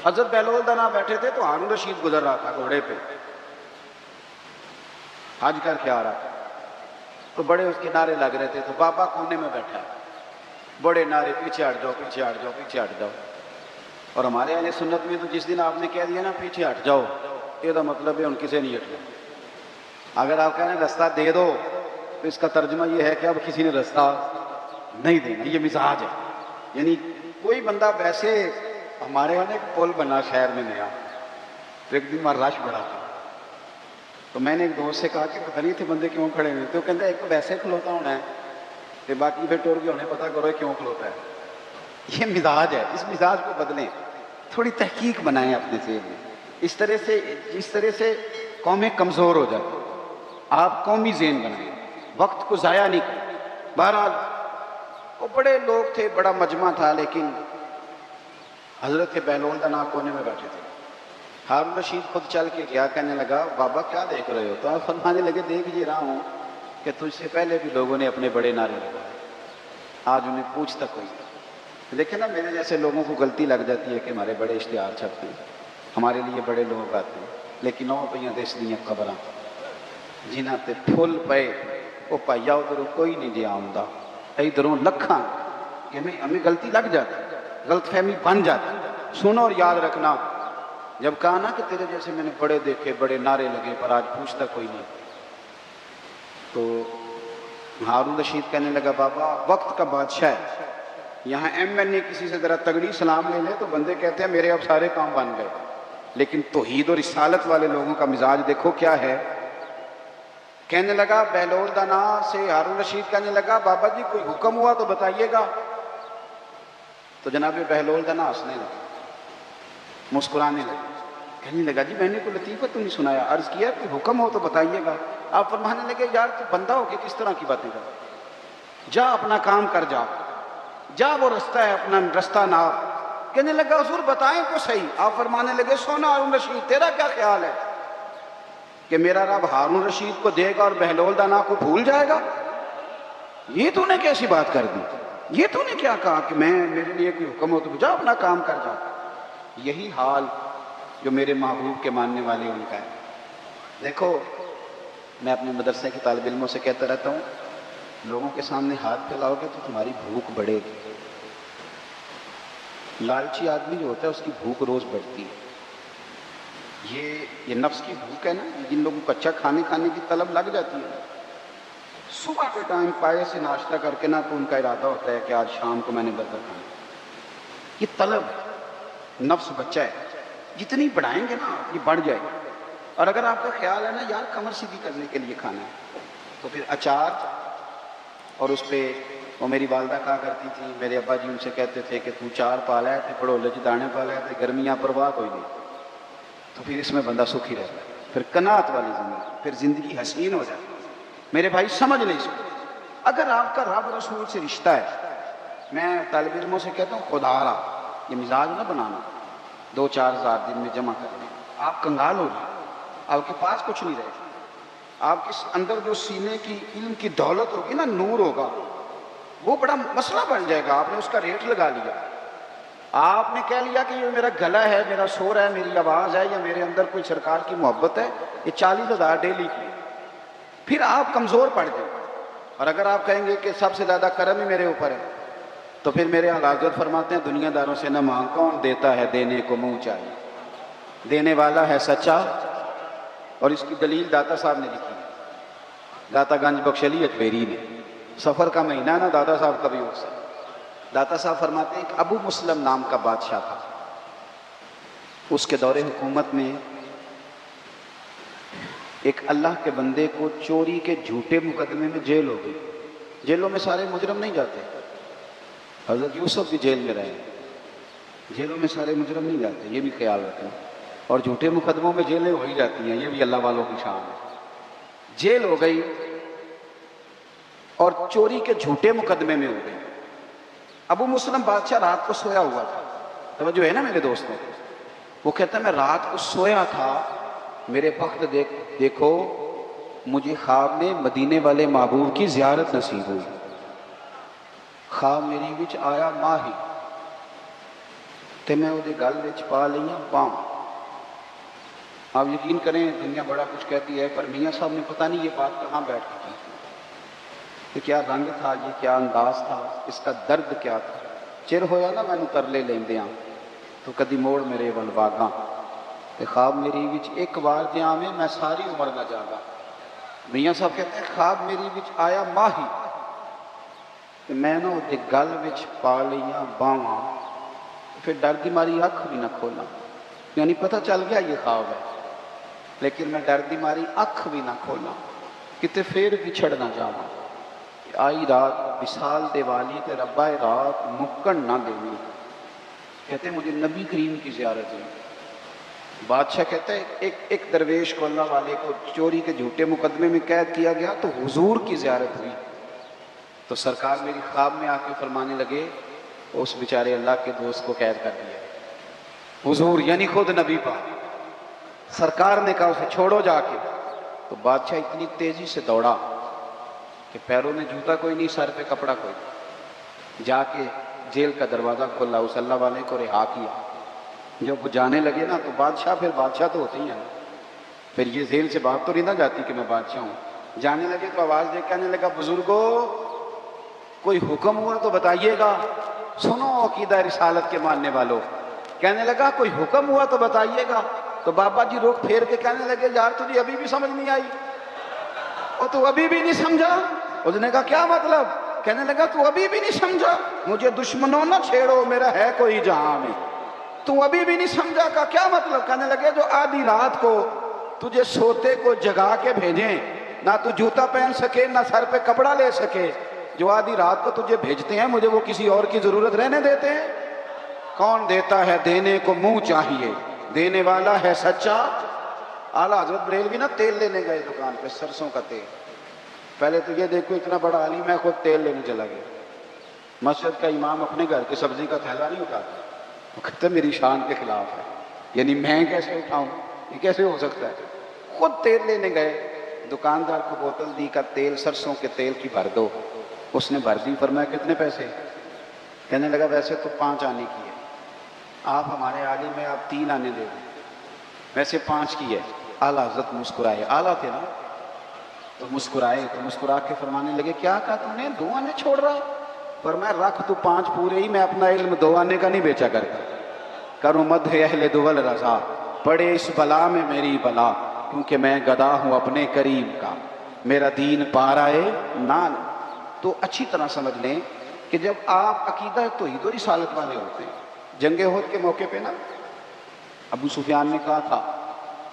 حضرت بہلول دانا بیٹھے تھے تو ہارون رشید گزر رہا تھا گھوڑے پہ، حج کر کے آ رہا تھا، تو بڑے اس کے نعرے لگ رہے تھے، تو بابا کونے میں بیٹھا ہے، بڑے نعرے پیچھے ہٹ جاؤ پیچھے ہٹ جاؤ پیچھے ہٹ جاؤ۔ اور ہمارے اہل سنت میں تو جس دن آپ نے کہہ دیا نا پیچھے ہٹ جاؤ، یہ تو مطلب ہے ان کسی نہیں ہٹنا۔ اگر آپ کہنا رستہ دے دو تو اس کا ترجمہ یہ ہے کہ اب کسی نے رستہ نہیں دینا، یہ مزاج ہے۔ یعنی کوئی بندہ ویسے، ہمارے یہاں ایک پل بنا شہر میں نیا، تو ایک دن وہاں رش بڑا تھا، تو میں نے ایک دوست سے کہا کہ پتہ نہیں تھے بندے کیوں کھڑے ہوئے، تو وہ کہتا ہے ایک تو ویسے کھلوتا ہونا ہے، کہ باقی پھر ٹور کے ہونے پتہ کرو کیوں کھلوتا ہے۔ یہ مزاج ہے، اس مزاج کو بدلیں، تھوڑی تحقیق بنائیں اپنے ذہن میں۔ اس طرح سے قومیں کمزور ہو جاتی، آپ قومی ذہن بنائیں، وقت کو ضائع نہیں کریں۔ بہرحال وہ بڑے لوگ تھے، بڑا مجمع تھا، لیکن حضرت بہلول دانا کونے میں بیٹھے تھے۔ ہارون رشید خود چل کے گیا، کہنے لگا بابا کیا دیکھ رہے ہو؟ تو آپ فرمانے لگے دیکھ یہ رہا ہوں کہ تجھ سے پہلے بھی لوگوں نے اپنے بڑے نعرے لگائے، آج انہیں پوچھتا کوئی نہیں۔ دیکھیں نا، میرے جیسے لوگوں کو غلطی لگ جاتی ہے کہ ہمارے بڑے اشتہار چھپتے ہیں، ہمارے لیے بڑے لوگ آتے ہیں، لیکن وہ پہ دس دیا قبراں جنہ تے پھول پے، وہ پائیا ادھروں کوئی نہیں جی آمدہ، ادھروں لکھاں، کہ ہمیں غلطی لگ جاتی، غلط فہمی بن جاتی۔ سنو اور یاد رکھنا، جب کہا نا کہ تیرے جیسے میں نے بڑے دیکھے، بڑے نعرے لگے، پر آج پوچھتا کوئی نہیں، تو ہارون رشید کہنے لگا بابا وقت کا بادشاہ ہے، یہاں ایم این اے کسی سے ذرا تگڑی سلام لے لے تو بندے کہتے ہیں میرے اب سارے کام بن گئے، لیکن توحید اور رسالت والے لوگوں کا مزاج دیکھو کیا ہے۔ کہنے لگا بہلول دانا سے ہارون رشید کہنے لگا بابا جی کوئی حکم ہوا تو بتائیے گا۔ تو جناب بہلول دانا ہنسنے لگا، مسکرانے لگا، کہنے لگا جی میں نے کوئی لطیفہ تو نہیں سنایا، عرض کیا کہ حکم ہو تو بتائیے گا۔ آپ فرمانے لگے یار تو بندہ ہو کے کس طرح کی باتیں کر، جا اپنا کام کر، جا وہ رستہ ہے اپنا رستہ نہ۔ کہنے لگا حضور بتائیں تو صحیح۔ آپ فرمانے لگے سونا ہارون رشید تیرا کیا خیال ہے کہ میرا رب ہارون رشید کو دے گا اور بہلول دانا کو بھول جائے گا؟ یہ تو نے کیسی بات کر دی، یہ تو نے کیا کہا کہ میرے لیے کوئی حکم ہو تو جا اپنا کام کر جا۔ یہی حال جو میرے محبوب کے ماننے والے ان کا ہے۔ دیکھو میں اپنے مدرسے کے طالب علموں سے کہتا رہتا ہوں، لوگوں کے سامنے ہاتھ پھیلاؤ گے تو تمہاری بھوک بڑھے گی۔ لالچی آدمی جو ہوتا ہے اس کی بھوک روز بڑھتی ہے۔ یہ نفس کی بھوک ہے نا، جن لوگوں کو اچھا کھانے کی طلب لگ جاتی ہے، صبح کے ٹائم پائے سے ناشتہ کر کے نا تو ان کا ارادہ ہوتا ہے کہ آج شام کو میں نے برگر کھانا۔ یہ طلب نفس بچہ ہے، جتنی بڑھائیں گے نا یہ بڑھ جائے گی۔ اور اگر آپ کا خیال ہے نا یار کمر سیدھی کرنے کے لیے کھانا ہے، تو پھر اچار، اور اس پہ وہ میری والدہ کہا کرتی تھی، میرے ابا جی ان سے کہتے تھے کہ تو چار پالا ہے تو پڑھولے چ دانے پالا ہے تو گرمیاں پرواہ کوئی نہیں، تو پھر اس میں بندہ سکھی رہتا ہے، پھر قناعت والی زندگی، پھر زندگی حسین ہو جاتی ہے۔ میرے بھائی سمجھ لیں اس کو، اگر آپ کا رب رسول سے رشتہ ہے، میں طالب علموں سے کہتا ہوں خدا را یہ مزاج نہ بنانا 2-4 ہزار دن میں جمع کرنے، آپ کنگال ہو جائیں، آپ کے پاس کچھ نہیں رہے گا، آپ کے اندر جو سینے کی علم کی دولت ہوگی نا، نور ہوگا، وہ بڑا مسئلہ بن جائے گا۔ آپ نے اس کا ریٹ لگا لیا، آپ نے کہہ لیا کہ یہ میرا گلا ہے، میرا شور ہے، میری آواز ہے، یا میرے اندر کوئی سرکار کی محبت ہے، یہ 40,000 ڈیلی کی، پھر آپ کمزور پڑ جائیں۔ اور اگر آپ کہیں گے کہ سب سے زیادہ کرم ہی میرے اوپر ہے، تو پھر میرے حضرت فرماتے ہیں دنیا داروں سے نہ مانگ، کون دیتا ہے دینے کو منہ چاہیے، دینے والا ہے سچا۔ اور اس کی دلیل داتا صاحب نے لکھی ہے، داتا گنج بخش علی اجمیری نے، سفر کا مہینہ نا داتا صاحب کا بھی ہو سکتا۔ داتا صاحب فرماتے ہیں کہ ابو مسلم نام کا بادشاہ تھا، اس کے دور حکومت میں ایک اللہ کے بندے کو چوری کے جھوٹے مقدمے میں جیل ہو گئی۔ جیلوں میں سارے مجرم نہیں جاتے، حضرت یوسف بھی جیل میں رہے، جیلوں میں سارے مجرم نہیں جاتے، یہ بھی خیال رکھنا۔ اور جھوٹے مقدموں میں جیلیں ہو ہی جاتی ہیں، یہ بھی اللہ والوں کی شان ہے۔ جیل ہو گئی اور چوری کے جھوٹے مقدمے میں ہو گئی۔ ابو مسلم بادشاہ رات کو سویا ہوا تھا، توجہ ہے نا میرے دوستوں، وہ کہتا ہے میں رات کو سویا تھا، میرے وقت دیکھو مجھے خواب میں مدینے والے محبوب کی زیارت نصیب ہوئی، خواب میری وچ آیا ماہی، تو میں وہ گل وچ پا لیا باں. آپ یقین کریں دنیا بڑا کچھ کہتی ہے پر میاں صاحب نے پتہ نہیں یہ بات کہاں بیٹھ کے کی. یہ کیا رنگ تھا، یہ کیا انداز تھا، اس کا درد کیا تھا. چر ہویا نا مینوں ترلے لیندیاں تو کدی موڑ میرے ول واگاں تے خواب میری وچ ایک بار جے آویں میں ساری عمر نہ جاگا. میاں صاحب کہتے ہیں خواب میری وچ آیا ماہی تے میں نہ وہ گل وچ پا لیاں باواں، پھر ڈر دی ماری اکھ بھی نہ کھولاں. یعنی پتہ چل گیا یہ خواب ہے لیکن میں ڈر دی ماری اکھ بھی نہ کھولاں کتے پھر بچھڑ نہ جاواں. آئی رات وصال دے والی تے ربا رات مکن نہ دیوی. کہتے ہیں مجھے نبی کریم کی زیارت ہوئی. بادشاہ کہتا ہے ایک درویش کو اللہ والے کو چوری کے جھوٹے مقدمے میں قید کیا گیا تو حضور کی زیارت ہوئی. تو سرکار میری خواب میں آ کے فرمانے لگے اس بیچارے اللہ کے دوست کو قید کر دیا. حضور یعنی خود نبی پاک. سرکار نے کہا اسے چھوڑو جا کے. تو بادشاہ اتنی تیزی سے دوڑا کہ پیروں میں جوتا کوئی نہیں، سر پہ کپڑا کوئی نہیں. جا کے جیل کا دروازہ کھولا، اس اللہ والے کو رہا کیا. جب وہ جانے لگے نا تو بادشاہ تو ہوتے ہی ہیں، پھر یہ جیل سے بات تو نہیں نہ جاتی کہ میں بادشاہ ہوں. جانے لگے تو آواز دے کہنے لگا بزرگو کوئی حکم ہوا تو بتائیے گا. سنو عقیدہ رسالت کے ماننے والوں، کہنے لگا کوئی حکم ہوا تو بتائیے گا. تو بابا جی رخ پھیر کے کہنے لگے یار تجھے ابھی بھی سمجھ نہیں آئی؟ اور تو ابھی بھی نہیں سمجھا؟ اس نے کہا کیا مطلب؟ کہنے لگا تو ابھی بھی نہیں سمجھا؟ مجھے دشمنوں نہ چھیڑو، میرا ہے کوئی جہاں میں. تو ابھی بھی نہیں سمجھا؟ کا کیا مطلب؟ کہنے لگے جو آدھی رات کو تجھے سوتے کو جگا کے بھیجیں، نہ تو جوتا پہن سکے نہ سر پہ کپڑا لے سکے، جو آدھی رات کو تجھے بھیجتے ہیں مجھے وہ کسی اور کی ضرورت رہنے دیتے ہیں؟ کون دیتا ہے دینے کو منہ چاہیے، دینے والا ہے سچا. اعلیٰ حضرت بریلوی نا تیل لینے گئے دکان پہ، سرسوں کا تیل. پہلے تو یہ دیکھو اتنا بڑا عالم ہے خود تیل لینے چلا گیا. مسجد کا امام اپنے گھر کی سبزی کا تھیلا نہیں اٹھاتا، وہ کہتے میری شان کے خلاف ہے، یعنی میں کیسے اٹھاؤں، یہ کیسے ہو سکتا ہے. خود تیل لینے گئے، دکاندار کو بوتل دی کا تیل سرسوں کے تیل کی بھر دو. اس نے بھر دی. فرمایا کتنے پیسے؟ کہنے لگا ویسے تو 5 آنے کی ہے، آپ ہمارے عالم میں آپ 3 آنے دے دیں، ویسے 5 کی ہے. اعلیٰ حضرت مسکرائے، اعلیٰ تھے نا تو مسکرائے. تو مسکرا کے فرمانے لگے کیا کہا تم نے 2 آنے چھوڑ رہا؟ پر میں رکھ تو 5 پورے ہی، میں اپنا علم 2 آنے کا نہیں بیچا کرتا. کروں مدح اہل دول رضا، پڑے اس بلا میں میری بلا، کیونکہ میں گدا ہوں اپنے کریم کا، میرا دین پارائے نان. تو اچھی طرح سمجھ لیں کہ جب آپ عقیدہ توحید و رسالت والے ہوتے ہیں، جنگ احد کے موقع پہ نا ابو سفیان نے کہا تھا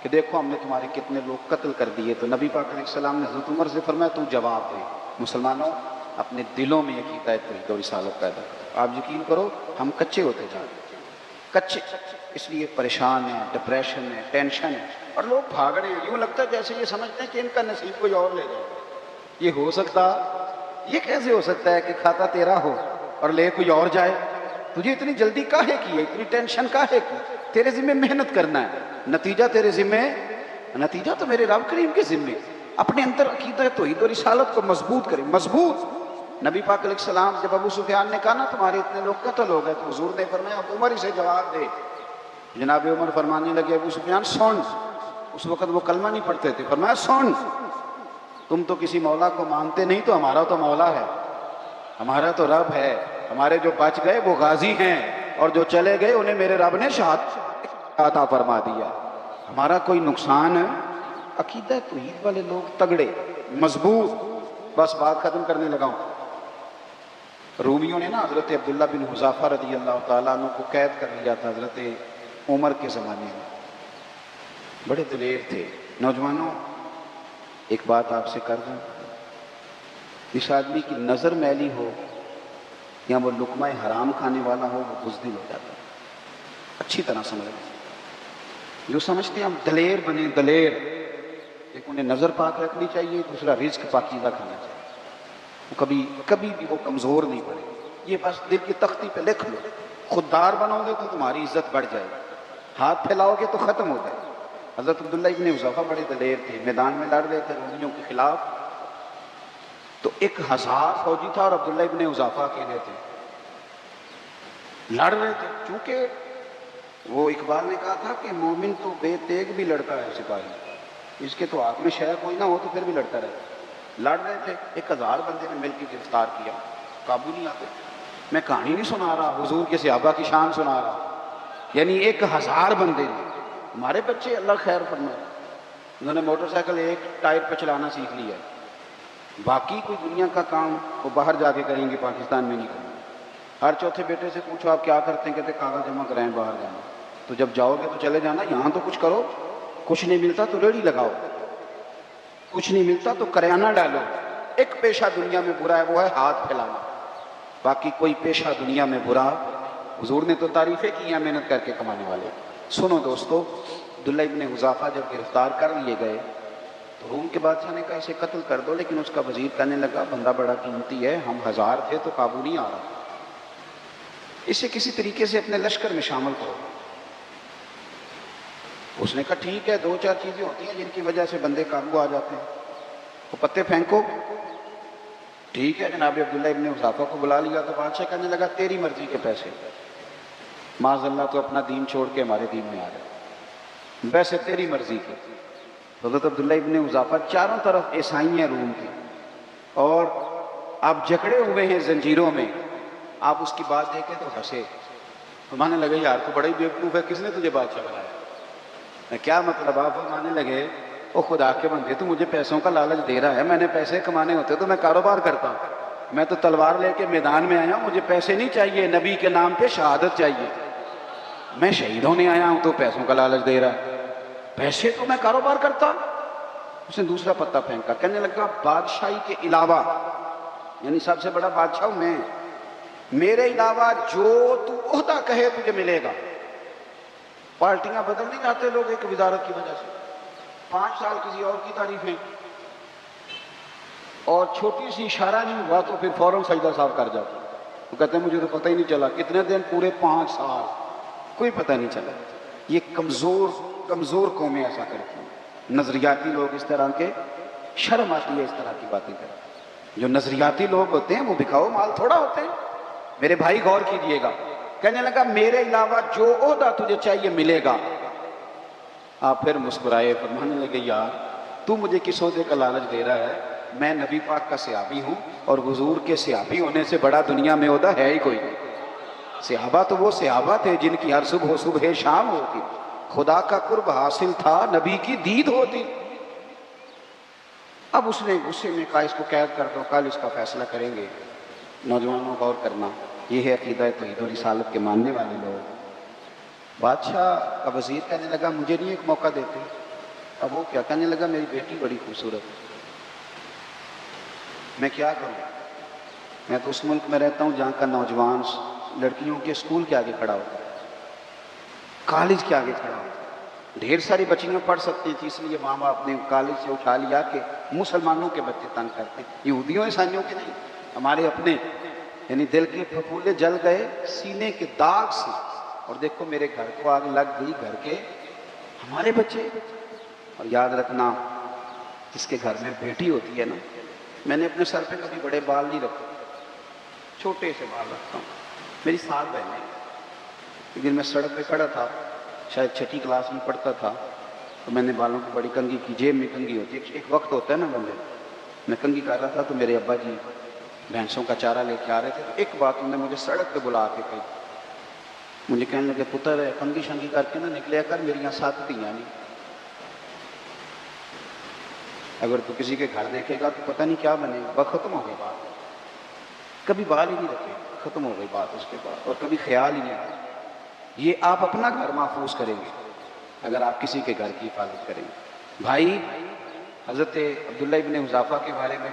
کہ دیکھو ہم نے تمہارے کتنے لوگ قتل کر دیے. تو نبی پاک علیہ السلام نے حضرت عمر سے فرمایا تو جواب دے. مسلمانوں اپنے دلوں میں عقیدہ توحید و رسالت پیدا کرو. آپ یقین کرو ہم کچے ہوتے جا رہے ہیں، کچے، اس لیے پریشان ہیں، ڈپریشن ہے، ٹینشن ہے، اور لوگ بھاگ رہے ہیں. یوں لگتا ہے جیسے یہ سمجھتے ہیں کہ ان کا نصیب کوئی اور لے جائے. یہ ہو سکتا، یہ کیسے ہو سکتا ہے کہ کھاتا تیرا ہو اور لے کوئی اور جائے؟ تجھے اتنی جلدی کاہے کی ہے، اتنی ٹینشن کاہے کی؟ تیرے ذمہ محنت کرنا ہے، نتیجہ تیرے ذمہ، نتیجہ تو میرے رب کریم کے ذمہ. اپنے اندر عقیدہ توحید و رسالت کو مضبوط کریں، مضبوط. نبی پاک علیہ السلام جب ابو سفیان نے کہا نا تمہارے اتنے لوگ قتل ہو گئے، تو حضور نے فرمایا اب عمر اسے جواب دے. جناب عمر فرمانے لگے ابو سفیان سن. اس وقت وہ کلمہ نہیں پڑھتے تھے. فرمایا سن، تم تو کسی مولا کو مانتے نہیں، تو ہمارا تو مولا ہے، ہمارا تو رب ہے. ہمارے جو بچ گئے وہ غازی ہیں، اور جو چلے گئے انہیں میرے رب نے شہادت عطا فرما دیا. ہمارا کوئی نقصان ہے؟ عقیدہ توحید والے لوگ تگڑے، مضبوط. بس بات ختم کرنے لگا ہوں. رومیوں نے نا حضرت عبداللہ بن حذافہ رضی اللہ تعالیٰ عنہ کو قید کر لیا تھا حضرت عمر کے زمانے میں. بڑے دلیر تھے. نوجوانوں ایک بات آپ سے کر دوں، جس آدمی کی نظر میلی ہو یا وہ لقمہ حرام کھانے والا ہو وہ بزدل ہو جاتا ہے. اچھی طرح سمجھ لیں. جو سمجھتے ہیں ہم دلیر بنے، دلیر، ایک انہیں نظر پاک رکھنی چاہیے، دوسرا رزق پاکیزہ کھانا چاہیے. وہ کبھی بھی وہ کمزور نہیں پڑے. یہ بس دل کی تختی پہ لکھ لو. خوددار بنو گے تو تمہاری عزت بڑھ جائے گی، ہاتھ پھیلاؤ گے تو ختم ہو جائے. حضرت عبداللہ ابن حذافہ بڑے دلیر تھے، میدان میں لڑ رہے تھے رومیوں کے خلاف. تو 1000 فوجی تھا اور عبداللہ ابن حذافہ اکیلے تھے. لڑ رہے تھے. چونکہ وہ اقبال نے کہا تھا کہ مومن تو بے تیغ بھی لڑتا ہے سپاہی، اس کے تو ہاتھ میں شہر کوئی نہ ہو تو پھر بھی لڑتا رہتا۔ لڑ رہے تھے، 1000 بندے نے مل کے گرفتار کیا، قابو نہیں آتے۔ میں کہانی نہیں سنا رہا، حضور کے صحابہ کی شان سنا رہا، یعنی 1000 بندے نے۔ ہمارے بچے اللہ خیر فرمائے، انہوں نے موٹر سائیکل ایک ٹائر پہ چلانا سیکھ لیا ہے، باقی کوئی دنیا کا کام وہ باہر جا کے کریں گے، پاکستان میں نہیں کریں گے۔ ہر چوتھے بیٹے سے پوچھو آپ کیا کرتے ہیں، کہتے کاغذ جمع کرائیں باہر جانا۔ تو جب جاؤ گے تو چلے جانا، یہاں تو کچھ کرو، کچھ نہیں ملتا تو ریڑھی لگاؤ، کچھ نہیں ملتا تو کریانہ ڈالو۔ ایک پیشہ دنیا میں برا ہے، وہ ہے ہاتھ پھیلانا، باقی کوئی پیشہ دنیا میں برا۔ حضور نے تو تعریفیں کی ہیں محنت کر کے کمانے والے۔ سنو دوستو، عبداللہ ابن حذافہ جب گرفتار کر لیے گئے تو روم کے بادشاہ نے کہا اسے قتل کر دو، لیکن اس کا وزیر کہنے لگا بندہ بڑا قیمتی ہے، ہم 1000 تھے تو قابو نہیں آ رہا، اسے کسی طریقے سے اپنے لشکر میں شامل کرو۔ اس نے کہا ٹھیک ہے، 2-4 چیزیں ہوتی ہیں جن کی وجہ سے بندے قابو آ جاتے ہیں، وہ پتے پھینکو۔ ٹھیک ہے، جناب عبداللہ ابن حذافہ کو بلا لیا تو بادشاہ کہنے لگا تیری مرضی کے پیسے، معاذ اللہ تو اپنا دین چھوڑ کے ہمارے دین میں آ رہے، ویسے تیری مرضی کے۔ حضرت عبداللہ ابن حذافہ چاروں طرف عیسائی ہیں روم کے، اور آپ جکڑے ہوئے ہیں زنجیروں میں، آپ اس کی بات دیکھیں تو ہنسے، فرمانے لگے یار تو بڑا ہی بیوقوف ہے، کس نے تجھے بادشاہ بنایا؟ میں کیا مطلب؟ آپ فرمانے لگے او خدا کے بندے تو مجھے پیسوں کا لالچ دے رہا ہے، میں نے پیسے کمانے ہوتے تو میں کاروبار کرتا، میں تو تلوار لے کے میدان میں آیا ہوں، مجھے پیسے نہیں چاہیے، نبی کے نام پہ شہادت چاہیے، میں شہید ہونے آیا ہوں تو پیسوں کا لالچ دے رہا ہے، پیسے تو میں کاروبار کرتا۔ اس نے دوسرا پتہ پھینکا، کہنے لگا بادشاہی کے علاوہ، یعنی سب سے بڑا بادشاہ ہوں میں، میرے علاوہ جو تو عہدہ کہے تجھے ملے گا۔ پارٹیاں بدل نہیں جاتے لوگ ایک وزارت کی وجہ سے، 5 سال کسی اور کی تعریفیں، اور چھوٹی سی اشارہ نہیں ہوا تو پھر فوراً سجدہ صاحب کر جاتے، وہ کہتے ہیں مجھے تو پتہ ہی نہیں چلا، کتنے دن پورے 5 سال کوئی پتہ نہیں چلا۔ یہ کمزور قومیں ایسا کرتی ہیں، نظریاتی لوگ اس طرح کے، شرم آتی ہے اس طرح کی باتیں کریں۔ جو نظریاتی لوگ ہوتے ہیں وہ بکھاؤ مال تھوڑا ہوتے ہیں۔ میرے بھائی غور کیجئے گا، کہنے لگا میرے علاوہ جو عہدہ تجھے چاہیے ملے گا۔ آپ پھر مسکرائے، فرمانے لگے یار تو مجھے کس عہدے کا لالچ دے رہا ہے؟ میں نبی پاک کا صحابی ہوں، اور حضور کے صحابی ہونے سے بڑا دنیا میں عہدہ ہے ہی کوئی نہیں۔ صحابہ تو وہ صحابہ تھے جن کی ہر صبح شام ہوتی، خدا کا قرب حاصل تھا، نبی کی دید ہوتی۔ اب اس نے غصے میں کہا اس کو قید کر دو، کل اس کا فیصلہ کریں گے۔ نوجوانوں غور کرنا، یہ ہے عقیدہ توحید و رسالت کے ماننے والے لوگ۔ بادشاہ کا وزیر کہنے لگا مجھے نہیں ایک موقع دیتے؟ اب وہ کیا کہنے لگا میری بیٹی بڑی خوبصورت ہے، میں کیا کروں؟ میں تو اس ملک میں رہتا ہوں جہاں کا نوجوان لڑکیوں کے اسکول کے آگے کھڑا ہوتا ہے، کالج کے آگے کھڑا ہوتا ہے، ڈھیر ساری بچیاں پڑھ سکتی تھیں، اس لیے ماں باپ نے کالج سے اٹھا لیا کہ مسلمانوں کے بچے تنگ کرتے، یہودیوں عیسائیوں کے نہیں، ہمارے اپنے، یعنی دل کے پھپھولے جل گئے سینے کے داغ سے، اور دیکھو میرے گھر کو آگ لگ گئی، گھر کے ہمارے بچے۔ اور یاد رکھنا جس کے گھر میں بیٹی ہوتی ہے نا، میں نے اپنے سر پہ کبھی بڑے بال نہیں رکھے، چھوٹے سے بال رکھتا ہوں، میری 7 بہنیں، ایک دن میں سڑک پہ کھڑا تھا، شاید 6ٹھی کلاس میں پڑھتا تھا، تو میں نے بالوں کو بڑی کنگھی کی، جیب میں کنگھی ہوتی ہے، ایک وقت ہوتا ہے نا بندے، میں کنگھی کر رہا تھا تو میرے ابا جی بھینسوں کا چارہ لے کے آ رہے تھے، تو ایک بات انہوں نے مجھے سڑک پہ بلا کے کہی، مجھے کہنے لگے پتر ہے کنگھی شنگھی کر کے نہ نکلے کر، میری یہاں 7 دھیاں نہیں، اگر تو کسی کے گھر دیکھے گا تو پتہ نہیں کیا بنے گا۔ ختم ہو گئی بات، کبھی بال ہی نہیں رکھے، ختم ہو گئی بات اس کے بعد، اور کبھی خیال ہی نہیں آیا۔ یہ آپ اپنا گھر محفوظ کریں گے اگر آپ کسی کے گھر کی حفاظت کریں گے۔ بھائی حضرت عبداللہ ابن حذافہ کے بارے میں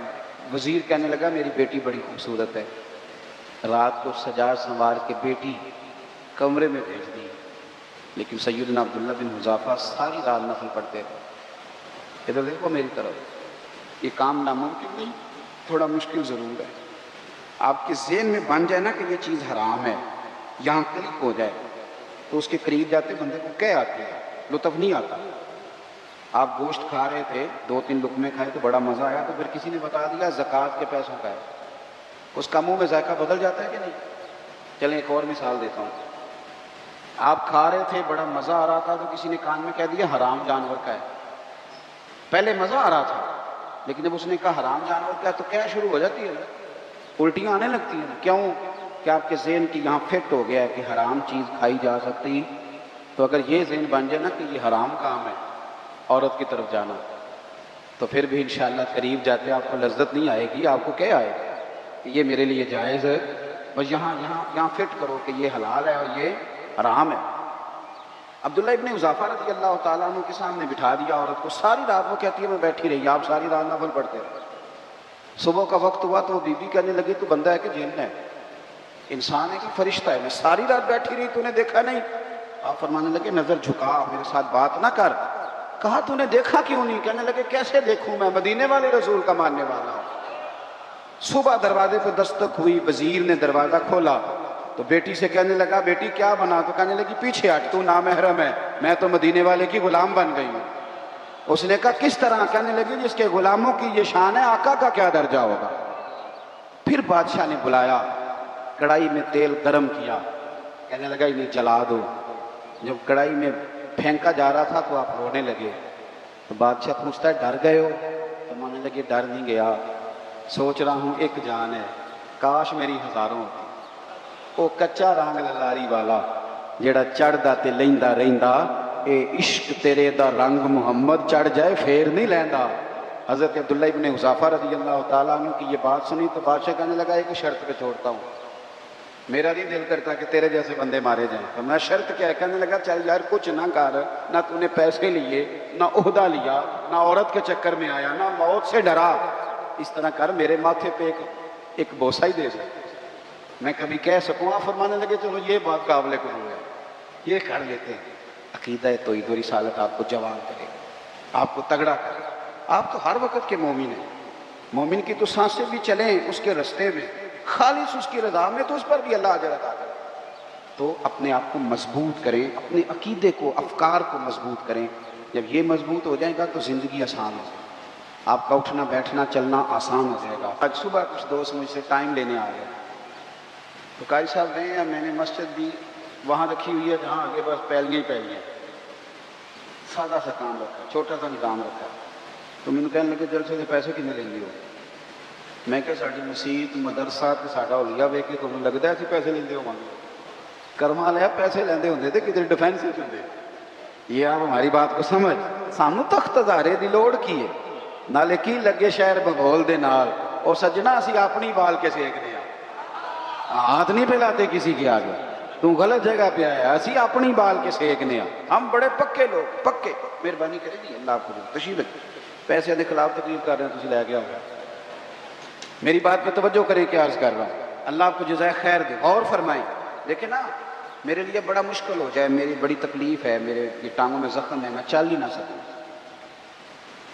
وزیر کہنے لگا میری بیٹی بڑی خوبصورت ہے، رات کو سجا سنوار کے بیٹی کمرے میں بھیج دی، لیکن سیدنا عبداللہ بن حذافہ ساری رات نفل پڑھتے رہے۔ ادھر دیکھو میری طرف، یہ کام ناممکن نہیں، تھوڑا مشکل ضرور ہے۔ آپ کے ذہن میں بن جائے نا کہ یہ چیز حرام ہے، یہاں کلک ہو جائے تو اس کے قریب جاتے بندے کو کہہ آتی ہے، لطف نہیں آتا۔ آپ گوشت کھا رہے تھے، 2-3 لقمے کھائے تو بڑا مزہ آیا، تو پھر کسی نے بتا دیا زکوٰۃ کے پیسوں کا ہے، اس کا منہ میں ذائقہ بدل جاتا ہے کہ نہیں؟ چلیں ایک اور مثال دیتا ہوں۔ آپ کھا رہے تھے، بڑا مزہ آ رہا تھا، تو کسی نے کان میں کہہ دیا حرام جانور کا ہے۔ پہلے مزہ آ رہا تھا، لیکن جب اس نے کہا حرام جانور کا ہے تو کیا شروع ہو جاتی ہے، الٹیاں آنے لگتی ہیں۔ کیوں کہ آپ کے ذہن کی یہاں فٹ ہو گیا ہے کہ حرام چیز کھائی جا سکتی۔ تو اگر یہ ذہن بن جائے نا کہ یہ حرام کام ہے عورت کی طرف جانا، تو پھر بھی انشاءاللہ قریب جاتے آپ کو لذت نہیں آئے گی، آپ کو کیا آئے گا کہ یہ میرے لیے جائز ہے، بس یہاں فٹ کرو کہ یہ حلال ہے اور یہ حرام ہے۔ عبداللہ ابن حذافہ رضی اللہ تعالیٰ عنہ کے سامنے بٹھا دیا عورت کو، ساری رات وہ کہتی ہے میں بیٹھی رہی، آپ ساری رات نفل پڑھتے رہے۔ صبح کا وقت ہوا تو وہ بی بی کہنے لگی تو بندہ ہے کہ جن ہے، انسان ہے کہ فرشتہ ہے، میں ساری رات بیٹھی رہی تو نے دیکھا نہیں؟ آپ فرمانے لگے نظر جھکا، میرے ساتھ بات نہ کر۔ کہا تو نے دیکھا کیوں نہیں؟ کہنے لگے کیسے دیکھوں، میں مدینے والے رسول کا ماننے والا ہوں۔ صبح دروازے پہ دستک ہوئی، وزیر نے دروازہ کھولا تو بیٹی سے کہنے لگا بیٹی کیا بنا؟ تو کہنے لگی پیچھے ہٹ، تو نامحرم ہے، میں تو مدینے والے کی غلام بن گئی ہوں۔ اس نے کہا کس طرح؟ کہنے لگی جس کے غلاموں کی یہ شان ہے، آقا کا کیا درجہ ہوگا؟ پھر بادشاہ نے بلایا، کڑھائی میں تیل گرم کیا، کہنے لگا انہیں جلا دو۔ جب کڑھائی میں پھینکا جا رہا تھا تو آپ رونے لگے۔ تو بادشاہ پوچھتا ہے ڈر گئے ہو؟ تو ماننے لگے ڈر نہیں گیا، سوچ رہا ہوں ایک جان ہے، کاش میری ہزاروں ہوتی۔ وہ کچا رنگ للاری والا جیڑا چڑھدا تے لیندا رہندا، اے عشق تیرے دا رنگ محمد چڑھ جائے پھر نہیں لیندا۔ حضرت عبداللہ ابن حذافہ رضی اللہ تعالیٰ عنہ کی یہ بات سنی تو بادشاہ کہنے لگا ایک شرط پہ چھوڑتا ہوں، میرا نہیں دل کرتا کہ تیرے جیسے بندے مارے جائیں۔ تو میں شرط کیا ہے؟ کہنے لگا چل یار کچھ نہ کر، نہ تو نے پیسے لیے، نہ عہدہ لیا، نہ عورت کے چکر میں آیا، نہ موت سے ڈرا، اس طرح کر میرے ماتھے پہ ایک بوسہ ہی دے سکتے، میں کبھی کہہ سکوں۔ آپ فرمانے لگے چلو یہ بات قابل قبول ہے، یہ کر لیتے ہیں۔ عقیدہ توحید و رسالت آپ کو جوان کرے گا، آپ کو تگڑا کرے گا۔ آپ تو ہر وقت کے مومن ہیں، مومن کی تو سانسیں بھی چلیں اس کے رستے میں، خالص اس کی رضا میں، تو اس پر بھی اللہ اجر عطا کرے۔ تو اپنے آپ کو مضبوط کریں، اپنے عقیدے کو، افکار کو مضبوط کریں۔ جب یہ مضبوط ہو جائے گا تو زندگی آسان ہو جائے گا، آپ کا اٹھنا بیٹھنا چلنا آسان ہو جائے گا۔ آج صبح کچھ دوست مجھ سے ٹائم لینے آ گئے، تو قاری صاحب گئے ہیں، میں نے مسجد بھی وہاں رکھی ہوئی ہے جہاں آگے بس پہلیاں ہی پہلیاں، سادہ سا کام رکھا، چھوٹا سا نظام رکھا۔ تو مجھے کہنے لگے جلسے سے پیسے کتنے لیندے ہو؟ میں کہ ساڈی مسیت مدرسہ تے ساڈا ہولیہ ویکھ کے تمہیں لگدا ہے اسی پیسے لیندے ہوواਂگے؟ کرما لیا پیسے لیندے ہوندے تے کدھر ڈیفینس وچ ہوندے۔ یہ آپ ہماری بات کو سمجھ، سانو تخت ہزارے دی لوڑ کی ہے، نالے کی لگے شہر بغول دے نال، اور سجنا اسی اپنی بال کے سیکنے ہیں، ہاتھ نہیں پھیلاتے کسی کے آگے، تو غلط جگہ پہ آیا، اسی اپنی بال کے سیکنے ہیں۔ ہم بڑے پکے لوگ، پکے۔ مہربانی کرے جی اللہ آپ کو تشریف رکھے، پیسے کے خلاف تقریر کر رہے ہیں تسی لے کے آ گئے، میری بات پہ توجہ کریں کہ عرض کر رہا ہوں، اللہ آپ کو جزائے خیر دے، غور فرمائیں۔ لیکن نا میرے لیے بڑا مشکل ہو جائے، میری بڑی تکلیف ہے، میرے یہ ٹانگوں میں زخم ہے، میں چل ہی نہ سکوں،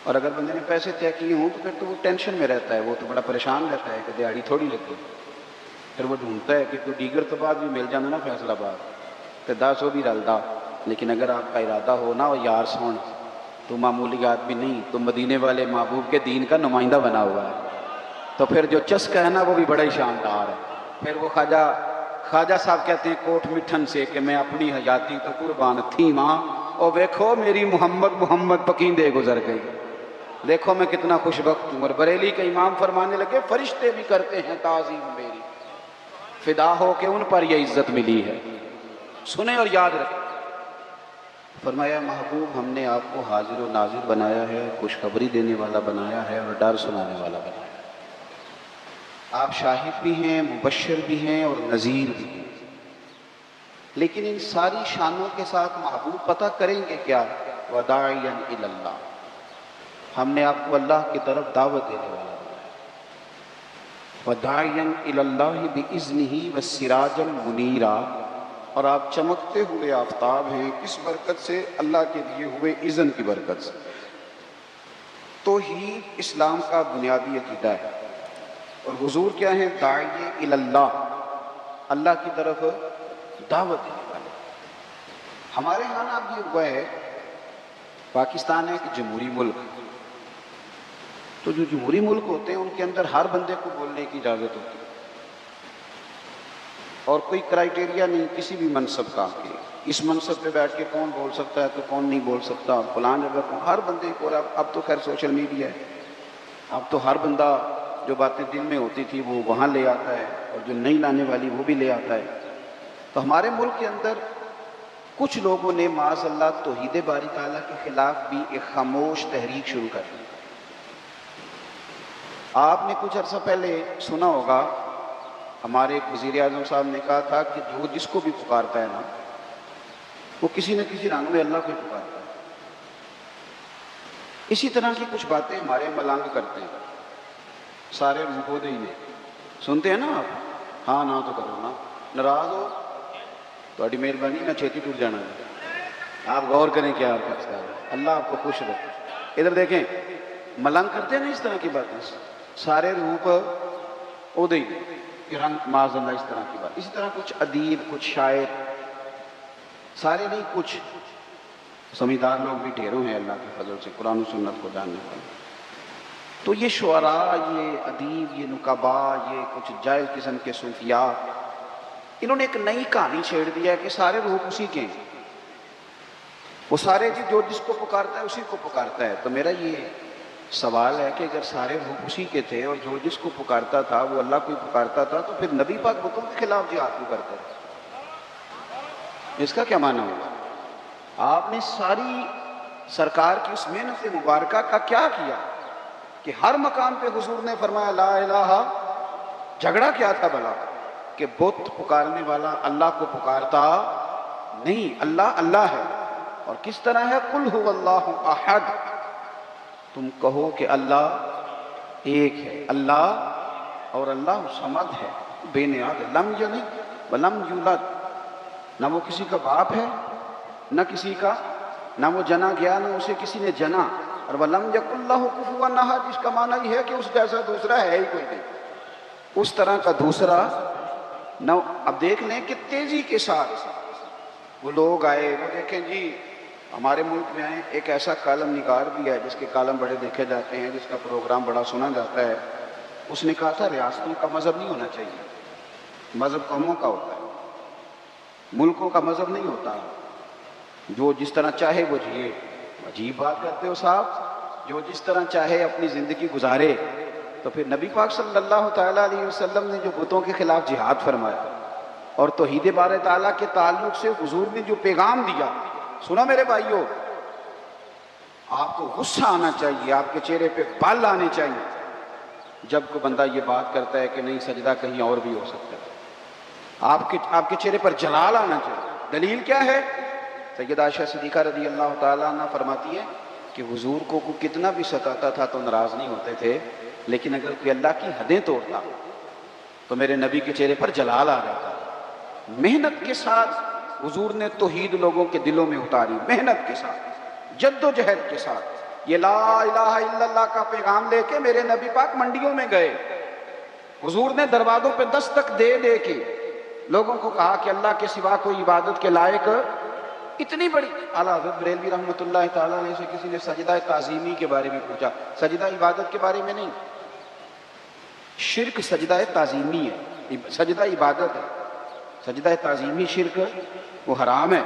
اور اگر بندے نے پیسے طے کیے ہوں تو پھر تو وہ ٹینشن میں رہتا ہے، وہ تو بڑا پریشان رہتا ہے کہ دیہڑی تھوڑی لگی، پھر وہ ڈھونڈتا ہے کہ کوئی دیگر تو بعد بھی مل جانا نا فیصلہ آباد تو 10 بھی رلدا۔ لیکن اگر آپ کا ارادہ ہو نا، وہ یار سن تو معمولی آدمی نہیں، تو مدینے والے محبوب کے دین کا نمائندہ بنا ہوا ہے، تو پھر جو چسکا ہے نا وہ بھی بڑا ہی شاندار ہے۔ پھر وہ خواجہ صاحب کہتے ہیں کوٹ مٹھن سے کہ میں اپنی حیاتی تو قربان تھی ماں، اور دیکھو میری محمد پکیندے گزر گئی، دیکھو میں کتنا خوش بخت ہوں۔ اور بریلی کے امام فرمانے لگے فرشتے بھی کرتے ہیں تعظیم میری، فدا ہو کہ ان پر یہ عزت ملی ہے۔ سنیں اور یاد رکھیں، فرمایا محبوب ہم نے آپ کو حاضر و ناظر بنایا ہے، خوشخبری دینے والا بنایا ہے، اور ڈر سنانے والا بنایا ہے۔ آپ شاہد بھی ہیں، مبشر بھی ہیں، اور نذیر بھی ہیں، لیکن ان ساری شانوں کے ساتھ محبوب پتہ کریں گے کیا؟ وداعیا الی اللہ، ہم نے آپ کو اللہ کی طرف دعوت دینے والا بنایا، وداعیا الی اللہ باذنہ وسراجا منیرا، اور آپ چمکتے ہوئے آفتاب ہیں، کس برکت سے؟ اللہ کے دیے ہوئے اذن کی برکت سے۔ توحید اسلام کا بنیادی عقیدہ ہے، اور حضور کیا ہیں؟ داعی الی اللہ، اللہ کی طرف دعوت دینے والے۔ ہمارے ہاں اب یہ ہوا ہے، پاکستان ہے ایک جمہوری ملک، تو جو جمہوری ملک ہوتے ہیں ان کے اندر ہر بندے کو بولنے کی اجازت ہوتی ہے، اور کوئی کرائٹیریا نہیں کسی بھی منصب کا کہ اس منصب پہ بیٹھ کے کون بول سکتا ہے تو کون نہیں بول سکتا، فلاں جگہ کون، ہر بندے کو، اب تو خیر سوشل میڈیا ہے، اب تو ہر بندہ جو باتیں دل میں ہوتی تھی وہ وہاں لے آتا ہے، اور جو نہیں لانے والی وہ بھی لے آتا ہے۔ تو ہمارے ملک کے اندر کچھ لوگوں نے معاذ اللہ توحید باری تعالیٰ کے خلاف بھی ایک خاموش تحریک شروع کر دی۔ آپ نے کچھ عرصہ پہلے سنا ہوگا، ہمارے ایک وزیر اعظم صاحب نے کہا تھا کہ جو جس کو بھی پکارتا ہے نا وہ کسی نہ کسی رنگ میں اللہ کو ہی پکارتا ہے۔ اسی طرح کی کچھ باتیں ہمارے ملنگ کرتے ہیں، سارے روپو دے ہی نے سنتے ہیں نا آپ، ہاں نہ تو کرو نا، ناراض ہو تھوڑی مہربانی میں چھیتی ٹوٹ جانا ہے، آپ غور کریں کیا آپ کا، اللہ آپ کو خوش رکھے۔ ادھر دیکھیں، ملنگ کرتے ہیں نا اس طرح کی باتیں، سارے روپ او دے ہی رنگ، معاذ اللہ اس طرح کی بات۔ اسی طرح کچھ ادیب، کچھ شاعر، سارے نہیں کچھ سمجھدار لوگ بھی ڈھیروں ہیں اللہ کے فضل سے قرآن و سنت کو جاننے والے۔ تو یہ شعراء، یہ ادیب، یہ نقبا، یہ کچھ جائز قسم کے صوفیاء، انہوں نے ایک نئی کہانی چھیڑ دیا ہے کہ سارے روح اسی کے ہیں، وہ سارے جو جس کو پکارتا ہے اسی کو پکارتا ہے۔ تو میرا یہ سوال ہے کہ اگر سارے روح اسی کے تھے اور جو جس کو پکارتا تھا وہ اللہ کو ہی پکارتا تھا، تو پھر نبی پاک بتوں کے خلاف جہاد کیوں کرتے ہیں؟ اس کا کیا معنی ہوگا؟ آپ نے ساری سرکار کی اس محنت مبارکہ کا کیا کیا کہ ہر مقام پہ حضور نے فرمایا لا الہ، جھگڑا کیا تھا بھلا کہ بت پکارنے والا اللہ کو پکارتا نہیں، اللہ اللہ ہے۔ اور کس طرح ہے؟ قل هو اللہ احد، تم کہو کہ اللہ ایک ہے، اللہ اور اللہ صمد ہے، بے نیاز، لم یلد ولم یولد، نہ وہ کسی کا باپ ہے نہ کسی کا، نہ وہ جنا گیا نہ اسے کسی نے جنا، اور وَلَمْ يَكُنْ لَهُ كُفُوًا أَحَدٌ، جس کا معنی یہ ہے کہ اس جیسا دوسرا ہے ہی کوئی نہیں، اس طرح کا دوسرا نہ۔ اب دیکھ لیں کہ تیزی کے ساتھ وہ لوگ آئے، وہ دیکھیں جی ہمارے ملک میں ایک ایسا کالم نگار بھی ہے جس کے کالم بڑے دیکھے جاتے ہیں، جس کا پروگرام بڑا سنا جاتا ہے، اس نے کہا تھا ریاستوں کا مذہب نہیں ہونا چاہیے، مذہب قوموں کا ہوتا ہے، ملکوں کا مذہب نہیں ہوتا، جو جس طرح چاہے وہ جیے۔ عجیب بات کرتے ہو صاحب، جو جس طرح چاہے اپنی زندگی گزارے، تو پھر نبی پاک صلی اللہ تعالیٰ علیہ وسلم نے جو بتوں کے خلاف جہاد فرمایا اور توحید بارے تعالیٰ کے تعلق سے حضور نے جو پیغام دیا، سنا میرے بھائیوں، آپ کو غصہ آنا چاہیے، آپ کے چہرے پہ بال آنے چاہیے جب کوئی بندہ یہ بات کرتا ہے کہ نہیں سجدہ کہیں اور بھی ہو سکتا ہے، آپ کے چہرے پر جلال آنا چاہیے۔ دلیل کیا ہے؟ سیدہ عائشہ صدیقہ رضی اللہ تعالیٰ عنہ فرماتی ہے کہ حضور کو کتنا بھی ستاتا تھا تو ناراض نہیں ہوتے تھے، لیکن اگر کوئی اللہ کی حدیں توڑتا تو میرے نبی کے چہرے پر جلال آ جاتا۔ محنت کے ساتھ حضور نے توحید لوگوں کے دلوں میں اتاری، محنت کے ساتھ، جد و جہد کے ساتھ۔ یہ لا الہ الا اللہ کا پیغام لے کے میرے نبی پاک منڈیوں میں گئے، حضور نے دروازوں پہ دستک دے دے کے لوگوں کو کہا کہ اللہ کے سوا کوئی عبادت کے لائق اتنی بڑی۔ اعلیٰ حضرت بریلوی رحمۃ اللہ تعالیٰ علیہ سے کسی نے سجدہ تعظیمی کے بارے میں پوچھا، سجدہ عبادت کے بارے میں نہیں، شرک سجدہ تعظیمی ہے، سجدہ عبادت ہے، سجدہ تعظیمی شرک وہ حرام ہے۔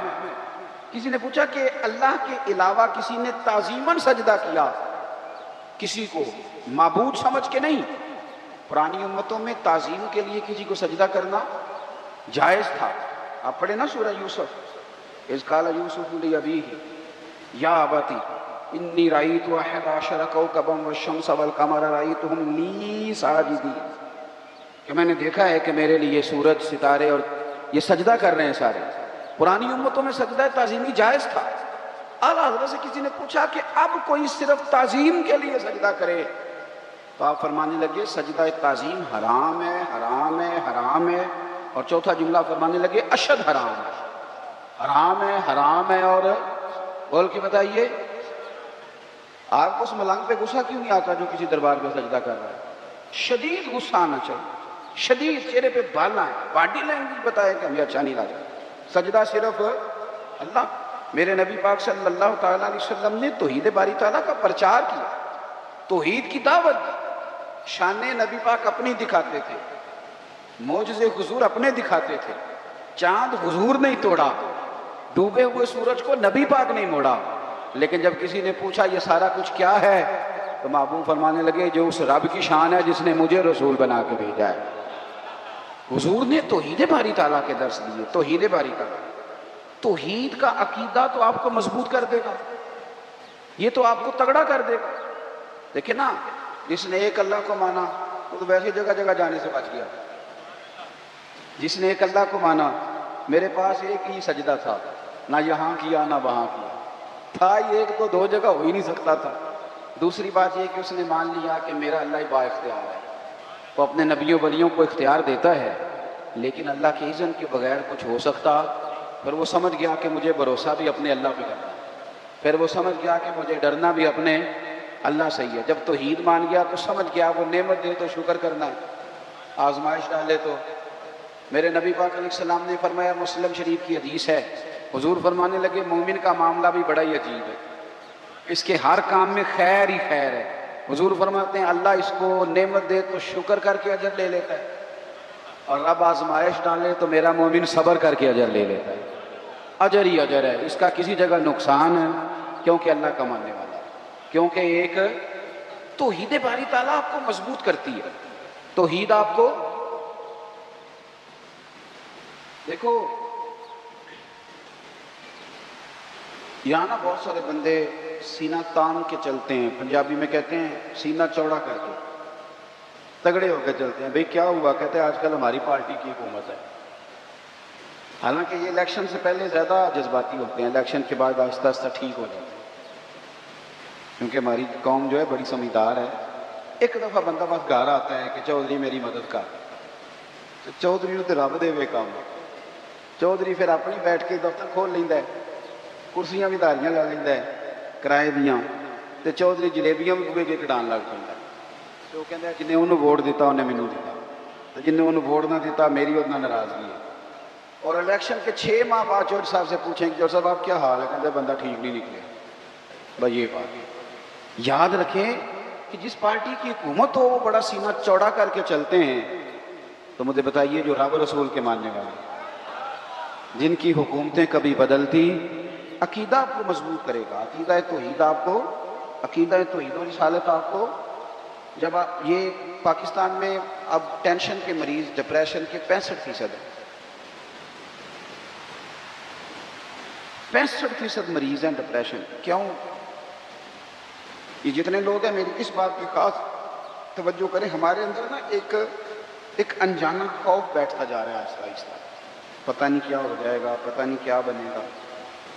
کسی نے پوچھا کہ اللہ کے علاوہ کسی نے تعظیماً سجدہ کیا، کسی کو معبود سمجھ کے نہیں، پرانی امتوں میں تعظیم کے لیے کسی کو سجدہ کرنا جائز تھا۔ آپ پڑھیں نا سورہ یوسف، اذ قال یوسف لأبیہ یا ابت انی رأیت احد عشر کوکبا والشمس والقمر رأیتهم لی ساجدین، کہ میں نے دیکھا ہے کہ میرے لیے سورج، ستارے اور یہ سجدہ کر رہے ہیں سارے۔ پرانی امتوں میں سجدہ تعظیمی جائز تھا۔ اعلیٰ حضرت سے کسی نے پوچھا کہ اب کوئی صرف تعظیم کے لیے سجدہ کرے، تو آپ فرمانے لگے سجدہ تعظیم حرام ہے، حرام ہے، حرام ہے، اور چوتھا جملہ فرمانے لگے اشد حرام ہے، حرام ہے، حرام ہے، اور بول کے بتائیے آپ کو اس ملنگ پہ غصہ کیوں نہیں آتا جو کسی دربار پہ سجدہ کر رہا ہے؟ شدید غصہ آنا چاہیے، شدید، چہرے پہ بال آئیں، باڈی لینگویج بتائے کہ ہمیں اچھا نہیں لگا۔ سجدہ صرف اللہ، میرے نبی پاک صلی اللہ تعالیٰ علیہ وسلم نے توحید باری تعالیٰ کا پرچار کیا، توحید کی دعوت دی، شان نبی پاک اپنی دکھاتے تھے، معجزے حضور اپنے دکھاتے تھے، چاند حضور نہیں توڑا، ڈوبے ہوئے سورج کو نبی پاک نہیں موڑا، لیکن جب کسی نے پوچھا یہ سارا کچھ کیا ہے تو محبوب فرمانے لگے جو اس رب کی شان ہے جس نے مجھے رسول بنا کے بھیجا ہے۔ حضور نے توحید باری تعالیٰ کے درس دیے، توحید باری تعالیٰ، توحید کا عقیدہ تو آپ کو مضبوط کر دے گا، یہ تو آپ کو تگڑا کر دے گا۔ دیکھیں نا، جس نے ایک اللہ کو مانا وہ تو ویسے جگہ جگہ جانے سے بچ گیا۔ جس نے ایک اللہ کو مانا، میرے پاس ایک ہی سجدہ تھا، نہ یہاں کیا نہ وہاں کیا، تھا ایک تو دو جگہ ہو ہی نہیں سکتا تھا۔ دوسری بات یہ کہ اس نے مان لیا کہ میرا اللہ ہی با اختیار ہے، وہ اپنے نبیوں ولیوں کو اختیار دیتا ہے، لیکن اللہ کے اذن کے بغیر کچھ ہو سکتا؟ پھر وہ سمجھ گیا کہ مجھے بھروسہ بھی اپنے اللہ پہ کرنا ہے، پھر وہ سمجھ گیا کہ مجھے ڈرنا بھی اپنے اللہ سے ہی ہے۔ جب توحید مان گیا تو سمجھ گیا وہ نعمت دے تو شکر کرنا ہے، آزمائش ڈالے تو۔ میرے نبی پاک علیہ السلام نے فرمایا، مسلم شریف کی حدیث ہے، حضور فرمانے لگے مومن کا معاملہ بھی بڑا ہی عجیب ہے، اس کے ہر کام میں خیر ہی خیر ہے۔ حضور فرماتے ہیں اللہ اس کو نعمت دے تو شکر کر کے اجر لے لیتا ہے، اور رب آزمائش ڈالے تو میرا مومن صبر کر کے اجر لے لیتا ہے۔ اجر ہی اجر ہے، اس کا کسی جگہ نقصان ہے، کیونکہ اللہ کا ماننے والا ہے، کیونکہ ایک توحید باری تعالیٰ آپ کو مضبوط کرتی ہے۔ توحید آپ کو، دیکھو یہاں نا بہت سارے بندے سینہ تان کے چلتے ہیں، پنجابی میں کہتے ہیں سینہ چوڑا کر کے، تگڑے ہو کے چلتے ہیں۔ بھئی کیا ہوا؟ کہتے ہیں آج کل ہماری پارٹی کی حکومت ہے۔ حالانکہ یہ الیکشن سے پہلے زیادہ جذباتی ہوتے ہیں، الیکشن کے بعد آہستہ آہستہ ٹھیک ہو جاتے ہیں، کیونکہ ہماری قوم جو ہے بڑی سمجھدار ہے۔ ایک دفعہ بندہ بس گھر آتا ہے کہ چودھری میری مدد کر، تو چودھری نے تو رب دے ہوئے کام ہے، چودھری پھر اپنی بیٹھ کے دفتر کھول لیندہ ہے، کرسیاں بھی داریاں لا لیندہ ہے کرائے دیاں، تے چودھری جلیبیاں بھی بوئے کے کٹان لگ پیندا ہے۔ تو وہ کہتا ہے جنہیں انہوں ووٹ دیتا انہیں مینوں دیتا، تو جنہیں انہوں ووٹ نہ دیتا میری اتنا ناراضگی ہے۔ اور الیکشن کے 6 ماہ بعد چودھری صاحب سے پوچھیں کہ چودھری صاحب آپ کیا حال ہے؟ کہتے ہیں بندہ ٹھیک نہیں نکلے۔ بس یہ بات یاد رکھیں کہ جس پارٹی کی حکومت ہو وہ بڑا سینہ چوڑا کر کے چلتے ہیں۔ تو مجھے بتائیے جو رب رسول کے ماننے والے، جن کی حکومتیں کبھی بدلتی، عقیدہ آپ کو مضبوط کرے گا، عقیدہ توحید آپ کو، عقیدہ توحید و رسالت آپ کو۔ جب آپ یہ پاکستان میں اب ٹینشن کے مریض، ڈپریشن کے 65% ہیں، 65% مریض ہیں ڈپریشن۔ کیوں؟ یہ جتنے لوگ ہیں میری اس بات کی خاص توجہ کریں، ہمارے اندر نا ایک انجانا خوف بیٹھتا جا رہا ہے آہستہ آہستہ، پتہ نہیں کیا ہو جائے گا، پتہ نہیں کیا بنے گا۔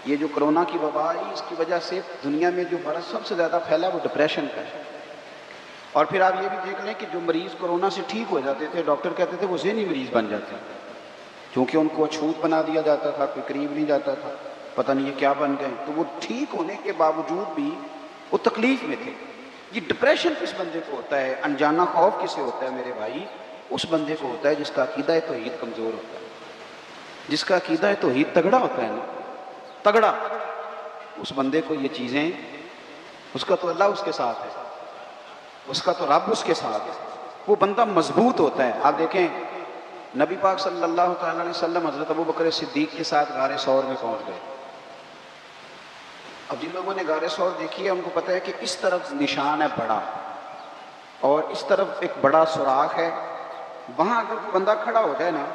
یہ جو کرونا کی وبا آئی اس کی وجہ سے دنیا میں جو مرض سب سے زیادہ پھیلا وہ ڈپریشن کا ہے۔ اور پھر آپ یہ بھی دیکھ لیں کہ جو مریض کرونا سے ٹھیک ہو جاتے تھے، ڈاکٹر کہتے تھے وہ ذہنی مریض بن جاتے ہیں، کیونکہ ان کو چھوت بنا دیا جاتا تھا، کوئی قریب نہیں جاتا تھا، پتہ نہیں یہ کیا بن گئے۔ تو وہ ٹھیک ہونے کے باوجود بھی وہ تکلیف میں تھے۔ یہ ڈپریشن کس بندے کو ہوتا ہے، انجانا خوف کسے ہوتا ہے میرے بھائی؟ اس بندے کو ہوتا ہے جس کا عقیدہ توحید کمزور ہوتا ہے، جس کا عقیدہ توحید تگڑا ہوتا ہے نا، تگڑا، اس بندے کو یہ چیزیں، اس کا تو اللہ اس کے ساتھ ہے، اس کا تو رب اس کے ساتھ ہے، وہ بندہ مضبوط ہوتا ہے۔ آپ دیکھیں نبی پاک صلی اللہ تعالیٰ علیہ وسلم حضرت ابو بکر صدیق کے ساتھ غار ثور میں پہنچ گئے۔ اب جن لوگوں نے غار ثور دیکھی ہے ان کو پتہ ہے کہ اس طرف نشان ہے بڑا، اور اس طرف ایک بڑا سوراخ ہے، وہاں اگر کوئی بندہ کھڑا ہو جائے نا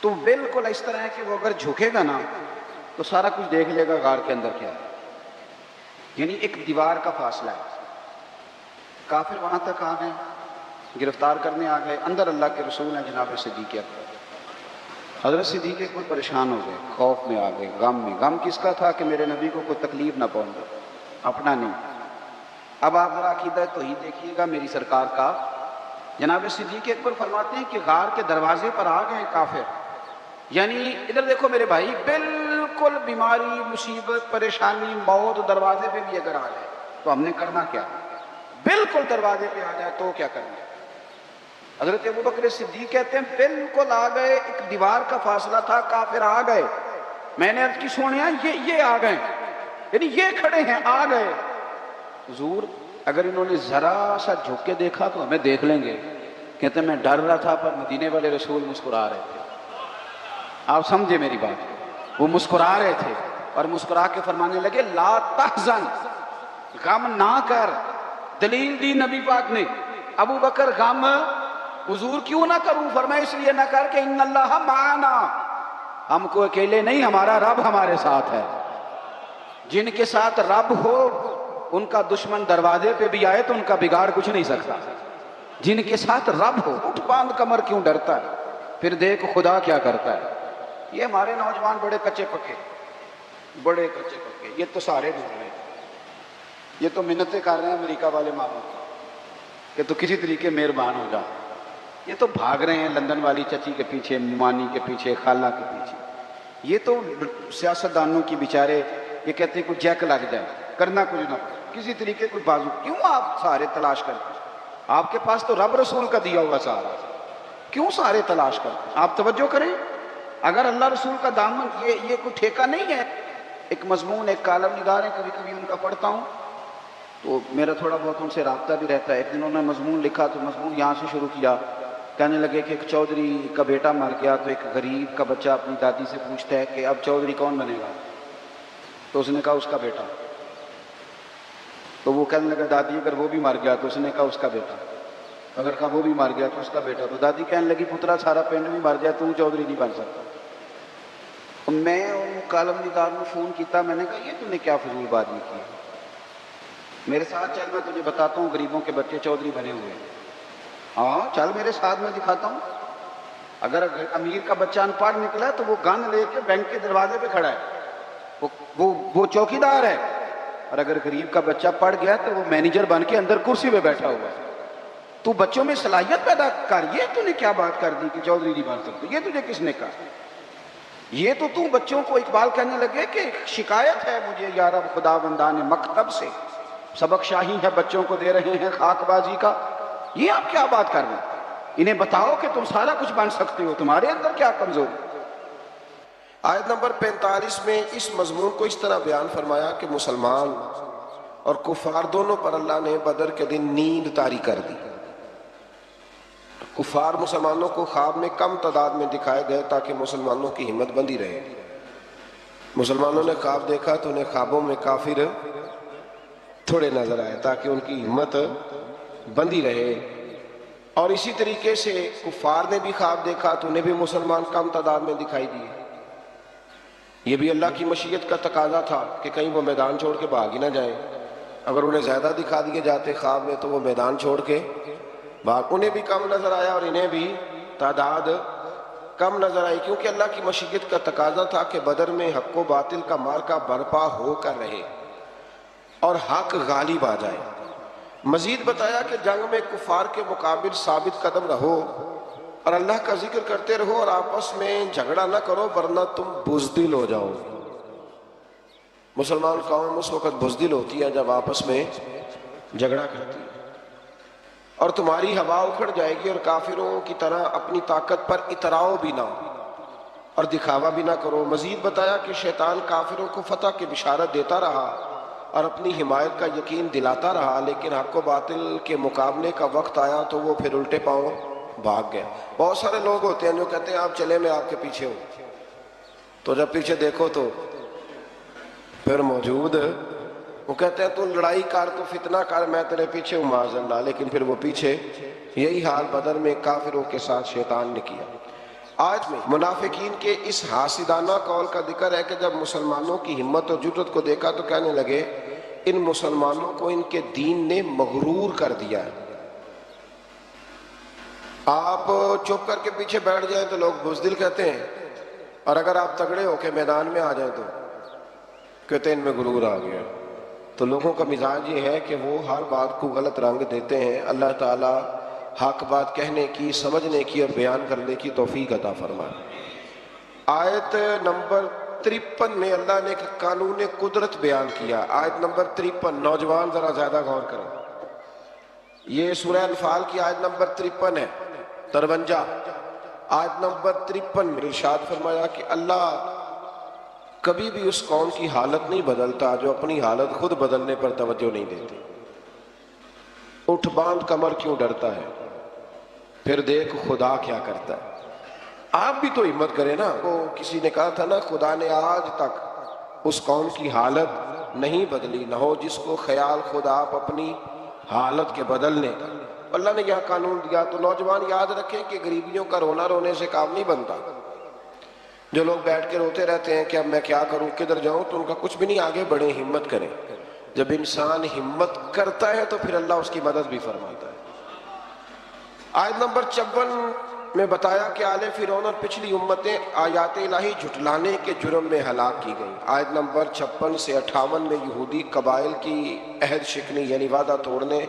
تو بالکل اس طرح ہے کہ وہ اگر جھکے گا نا تو سارا کچھ دیکھ لے گا غار کے اندر کیا ہے، یعنی ایک دیوار کا فاصلہ ہے۔ کافر وہاں تک آ گئے، گرفتار کرنے آ گئے، اندر اللہ کے رسول ہیں جناب صدیق اکبر۔ حضرت صدیق اکبر پریشان ہو گئے، خوف میں آ گئے، غم میں۔ غم کس کا تھا؟ کہ میرے نبی کو کوئی تکلیف نہ پہنچے، اپنا نہیں۔ اب آپ ذرا عقیدہ توحید دیکھیے گا میری سرکار کا۔ جناب صدیق اکبر فرماتے ہیں کہ غار کے دروازے پر آ گئے کافر، یعنی ادھر دیکھو میرے بھائی، بالکل بیماری، مصیبت، پریشانی، موت دروازے پہ بھی اگر آ جائے تو ہم نے کرنا کیا؟ بالکل دروازے پہ آ جائے تو کیا کرنا ہے؟ حضرت ابو بکر صدیق کہتے ہیں بالکل آ گئے، ایک دیوار کا فاصلہ تھا، کافر آ گئے۔ میں نے عرض کی سونیا یہ آ گئے، یعنی یہ کھڑے ہیں، آ گئے۔ حضور اگر انہوں نے ذرا سا جھک کے دیکھا تو ہمیں دیکھ لیں گے، کہتے ہیں میں ڈر رہا تھا پر مدینے والے رسول مسکرا رہے تھے. آپ سمجھے میری بات؟ وہ مسکرا رہے تھے اور مسکرا کے فرمانے لگے لا تحزن، غم نہ کر. دلیل دی نبی پاک نے. ابو بکر غم حضور کیوں نہ کروں؟ فرمایا اس لیے نہ کر کہ ان اللہ معنا، ہم کو اکیلے نہیں، ہمارا رب ہمارے ساتھ ہے. جن کے ساتھ رب ہو ان کا دشمن دروازے پہ بھی آئے تو ان کا بگاڑ کچھ نہیں سکتا. جن کے ساتھ رب ہو، اٹھ باندھ کمر کیوں ڈرتا ہے؟ پھر دیکھ خدا کیا کرتا ہے. یہ ہمارے نوجوان بڑے کچے پکے، بڑے کچے پکے، یہ تو سارے ڈھونڈ رہے ہیں. یہ تو منتیں کر رہے ہیں امریکہ والے ماموں کہ تو کسی طریقے مہربان ہو جا. یہ تو بھاگ رہے ہیں لندن والی چچی کے پیچھے، ممانی کے پیچھے، خالہ کے پیچھے. یہ تو سیاستدانوں کی بیچارے یہ کہتے ہیں کوئی جیک لگ جائے، کرنا کچھ نہ کسی طریقے کوئی بازو. کیوں آپ سارے تلاش کرتے ہیں؟ آپ کے پاس تو رب رسول کا دیا ہوا سارا، کیوں سارے تلاش کرتے ہیں؟ آپ توجہ کریں. اگر اللہ رسول کا دامن یہ کوئی ٹھیکہ نہیں ہے. ایک مضمون، ایک کالم نگار ہے، کبھی کبھی ان کا پڑھتا ہوں تو میرا تھوڑا بہت ان سے رابطہ بھی رہتا ہے. ایک دن انہوں نے مضمون لکھا تو مضمون یہاں سے شروع کیا. کہنے لگے کہ ایک چودھری کا بیٹا مر گیا تو ایک غریب کا بچہ اپنی دادی سے پوچھتا ہے کہ اب چودھری کون بنے گا؟ تو اس نے کہا اس کا بیٹا. تو وہ کہنے لگا دادی اگر وہ بھی مر گیا؟ تو اس نے کہا اس کا بیٹا. اگر کہا وہ بھی مر گیا تو اس کا بیٹا. تو دادی کہنے لگی پترا سارا پنڈ بھی مر جائے تو چودھری نہیں بن سکتا. میں ان کالم نگار میں فون کیتا، میں نے کہا یہ تم نے کیا فضول بات نہیں کی؟ میرے ساتھ چل، میں تجھے بتاتا ہوں غریبوں کے بچے چودھری بنے ہوئے ہیں. ہاں چل میرے ساتھ، میں دکھاتا ہوں. اگر امیر کا بچہ ان پڑھ نکلا تو وہ گن لے کے بینک کے دروازے پہ کھڑا ہے، وہ چوکیدار ہے. اور اگر غریب کا بچہ پڑھ گیا تو وہ مینیجر بن کے اندر کرسی پہ بیٹھا ہوا ہے. تو بچوں میں صلاحیت پیدا کر. یہ تو نے کیا بات کر دی کہ چودھری نہیں بن سکتے؟ یہ تجھے کس نے کہا؟ یہ تو بچوں کو اقبال کہنے لگے کہ شکایت ہے مجھے یا رب خدا بندان مکتب سے، سبق شاہی ہے بچوں کو دے رہے ہیں خاک بازی کا. یہ آپ کیا بات کر رہے ہیں؟ انہیں بتاؤ کہ تم سارا کچھ بن سکتے ہو، تمہارے اندر کیا کمزوری؟ آیت نمبر 45 میں اس مضمون کو اس طرح بیان فرمایا کہ مسلمان اور کفار دونوں پر اللہ نے بدر کے دن نیند طاری کر دی. کفار مسلمانوں کو خواب میں کم تعداد میں دکھائے گئے تاکہ مسلمانوں کی ہمت بندی رہے. مسلمانوں نے خواب دیکھا تو انہیں خوابوں میں کافر تھوڑے نظر آئے تاکہ ان کی ہمت بندی رہے. اور اسی طریقے سے کفار نے بھی خواب دیکھا تو انہیں بھی مسلمان کم تعداد میں دکھائی دیے. یہ بھی اللہ کی مشیت کا تقاضا تھا کہ کہیں وہ میدان چھوڑ کے بھاگ ہی نہ جائیں. اگر انہیں زیادہ دکھا دیے جاتے خواب میں تو وہ میدان چھوڑ کے بھاگ. انہیں بھی کم نظر آیا اور انہیں بھی تعداد کم نظر آئی، کیونکہ اللہ کی مشیت کا تقاضا تھا کہ بدر میں حق و باطل کا مارکا برپا ہو کر رہے اور حق غالب آ جائے. مزید بتایا کہ جنگ میں کفار کے مقابل ثابت قدم رہو اور اللہ کا ذکر کرتے رہو اور آپس میں جھگڑا نہ کرو ورنہ تم بزدل ہو جاؤ. مسلمان قوم اس وقت بزدل ہوتی ہے جب آپس میں جھگڑا کرتی ہے، اور تمہاری ہوا اکھڑ جائے گی. اور کافروں کی طرح اپنی طاقت پر اتراؤ بھی نہ اور دکھاوا بھی نہ کرو. مزید بتایا کہ شیطان کافروں کو فتح کی بشارت دیتا رہا اور اپنی حمایت کا یقین دلاتا رہا، لیکن حق و باطل کے مقابلے کا وقت آیا تو وہ پھر الٹے پاؤں بھاگ گیا. بہت سارے لوگ ہوتے ہیں جو کہتے ہیں آپ چلے میں آپ کے پیچھے ہوں، تو جب پیچھے دیکھو تو پھر موجود وہ کہتے ہیں تو لڑائی کر، تو فتنہ کر، میں تیرے پیچھے ہوں معاذ اللہ، لیکن پھر وہ پیچھے. یہی حال بدر میں کافروں کے ساتھ شیطان نے کیا. آج میں منافقین کے اس حاسدانہ قول کا ذکر ہے کہ جب مسلمانوں کی ہمت اور جرأت کو دیکھا تو کہنے لگے ان مسلمانوں کو ان کے دین نے مغرور کر دیا ہے. آپ چپ کر کے پیچھے بیٹھ جائیں تو لوگ بزدل کہتے ہیں، اور اگر آپ تگڑے ہو کے میدان میں آ جائیں تو کہتے ہیں ان میں غرور آ گیا. تو لوگوں کا مزاج یہ ہے کہ وہ ہر بات کو غلط رنگ دیتے ہیں. اللہ تعالیٰ حق بات کہنے کی، سمجھنے کی اور بیان کرنے کی توفیق عطا فرمائے. آیت نمبر 53 میں اللہ نے ایک قانون قدرت بیان کیا. آیت نمبر 53، نوجوان ذرا زیادہ غور کریں. یہ سورہ انفال کی آیت نمبر 53 ہے، 53. آیت نمبر 53 میں ارشاد فرمایا کہ اللہ کبھی بھی اس قوم کی حالت نہیں بدلتا جو اپنی حالت خود بدلنے پر توجہ نہیں دیتی. اٹھ باندھ کمر کیوں ڈرتا ہے؟ پھر دیکھ خدا کیا کرتا ہے۔ آپ بھی تو ہمت کریں نا۔ وہ کسی نے کہا تھا نا، خدا نے آج تک اس قوم کی حالت نہیں بدلی، نہ ہو جس کو خیال خدا آپ اپنی حالت کے بدلنے کا۔ اللہ نے یہاں قانون دیا۔ تو نوجوان یاد رکھیں کہ غریبیوں کا رونا رونے سے کام نہیں بنتا۔ جو لوگ بیٹھ کے روتے رہتے ہیں کہ اب میں کیا کروں، کدھر جاؤں، تو ان کا کچھ بھی نہیں، آگے بڑھیں، ہمت کریں۔ جب انسان ہمت کرتا ہے تو پھر اللہ اس کی مدد بھی فرماتا ہے۔ آیت نمبر 54 میں بتایا کہ آل فرعون اور پچھلی امتیں آیات الہی جھٹلانے کے جرم میں ہلاک کی گئیں۔ آیت نمبر 56 سے 58 میں یہودی قبائل کی عہد شکنی یعنی وعدہ توڑنے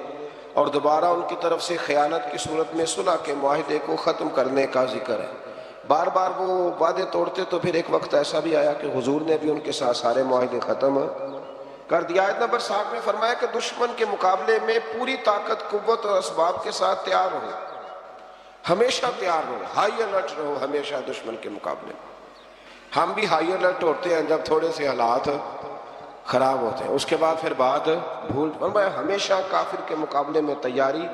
اور دوبارہ ان کی طرف سے خیانت کی صورت میں صلح کے معاہدے کو ختم کرنے کا ذکر ہے۔ بار بار وہ وعدے توڑتے تو پھر ایک وقت ایسا بھی آیا کہ حضور نے بھی ان کے ساتھ سارے معاہدے ختم کر دیا۔ آیت نمبر 60 میں فرمایا کہ دشمن کے مقابلے میں پوری طاقت، قوت اور اسباب کے ساتھ تیار ہو، ہمیشہ تیار رہو، ہائی الرٹ رہو ہمیشہ دشمن کے مقابلے میں۔ ہم بھی ہائی الرٹ ہوتے ہیں جب تھوڑے سے حالات خراب ہوتے ہیں، اس کے بعد پھر بات بھول۔ فرمایا ہمیشہ کافر کے مقابلے میں تیاری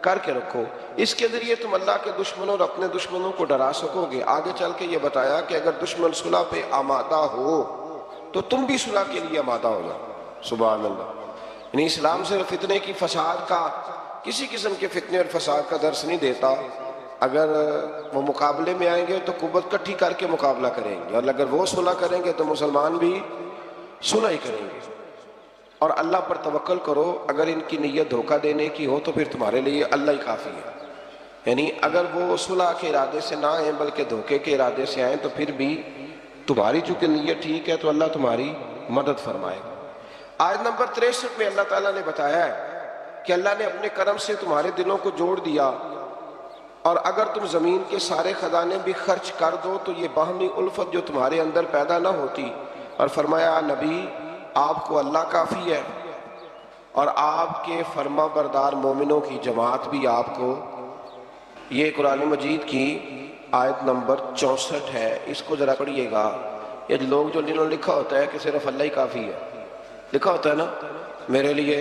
کر کے رکھو، اس کے ذریعے تم اللہ کے دشمنوں اور اپنے دشمنوں کو ڈرا سکو گے۔ آگے چل کے یہ بتایا کہ اگر دشمن صلح پہ آمادہ ہو تو تم بھی صلح کے لیے آمادہ ہو جاؤ۔ سبحان اللہ۔ یعنی اسلام صرف فتنے کی، فساد کا، کسی قسم کے فتنے اور فساد کا درس نہیں دیتا۔ اگر وہ مقابلے میں آئیں گے تو قوت کٹھی کر کے مقابلہ کریں گے، اور اگر وہ صلح کریں گے تو مسلمان بھی صلح ہی کریں گے۔ اور اللہ پر توکل کرو، اگر ان کی نیت دھوکہ دینے کی ہو تو پھر تمہارے لیے اللہ ہی کافی ہے۔ یعنی اگر وہ صلح کے ارادے سے نہ آئیں بلکہ دھوکے کے ارادے سے آئیں تو پھر بھی تمہاری چونکہ نیت ٹھیک ہے تو اللہ تمہاری مدد فرمائے گا۔ آیت نمبر 63 میں اللہ تعالیٰ نے بتایا ہے کہ اللہ نے اپنے کرم سے تمہارے دلوں کو جوڑ دیا، اور اگر تم زمین کے سارے خزانے بھی خرچ کر دو تو یہ باہمی الفت جو تمہارے اندر پیدا نہ ہوتی۔ اور فرمایا نبی آپ کو اللہ کافی ہے، اور آپ کے فرما بردار مومنوں کی جماعت بھی آپ کو۔ یہ قرآن مجید کی آیت نمبر 64 ہے، اس کو ذرا پڑھیے گا۔ یہ لوگ جو جنہوں نے لکھا ہوتا ہے کہ صرف اللہ ہی کافی ہے، لکھا ہوتا ہے نا میرے لیے،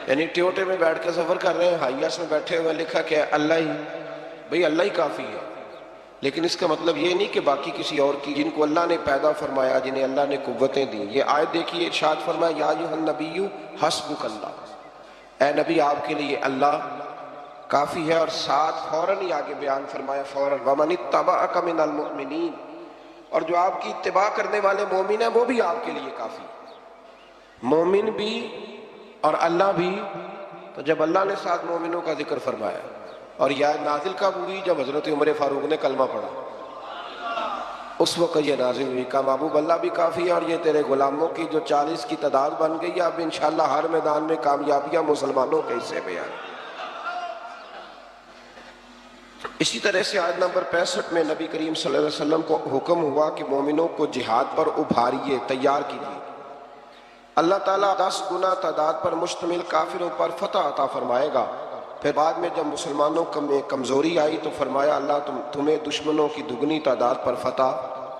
یعنی ٹیوٹے میں بیٹھ کے سفر کر رہے ہیں، ہائیس میں بیٹھے ہوئے لکھا کہ اللہ ہی، بھئی اللہ ہی کافی ہے، لیکن اس کا مطلب یہ نہیں کہ باقی کسی اور کی، جن کو اللہ نے پیدا فرمایا، جنہیں اللہ نے قوتیں دیں۔ یہ آیت دیکھیے، ارشاد فرمایا یا ایھا النبی حسبک اللہ، اے نبی آپ کے لیے اللہ کافی ہے، اور ساتھ فوراً ہی آگے بیان فرمایا فوراً وَمَنِ اتَّبَعَكَ مِنَ الْمُؤْمِنِينَ، اور جو آپ کی اتباع کرنے والے مومن ہیں وہ بھی آپ کے لیے کافی، مومن بھی اور اللہ بھی۔ تو جب اللہ نے ساتھ مومنوں کا ذکر فرمایا، اور یہ نازل کب ہوئی؟ جب حضرت عمر فاروق نے کلمہ پڑھا، اس وقت یہ نازل ہوئی، کہا محبوب اللہ بھی کافی ہے، اور یہ تیرے غلاموں کی جو 40 کی تعداد بن گئی، اب انشاءاللہ ہر میدان میں کامیابیاں مسلمانوں کے حصے میں آئیں۔ اسی طرح سے آیت نمبر 65 میں نبی کریم صلی اللہ علیہ وسلم کو حکم ہوا کہ مومنوں کو جہاد پر ابھاریے، تیار کیجیے۔ اللہ تعالیٰ 10 گنا تعداد پر مشتمل کافروں پر فتح عطا فرمائے گا۔ پھر بعد میں جب مسلمانوں میں کمزوری آئی تو فرمایا اللہ تمہیں دشمنوں کی دگنی تعداد پر فتح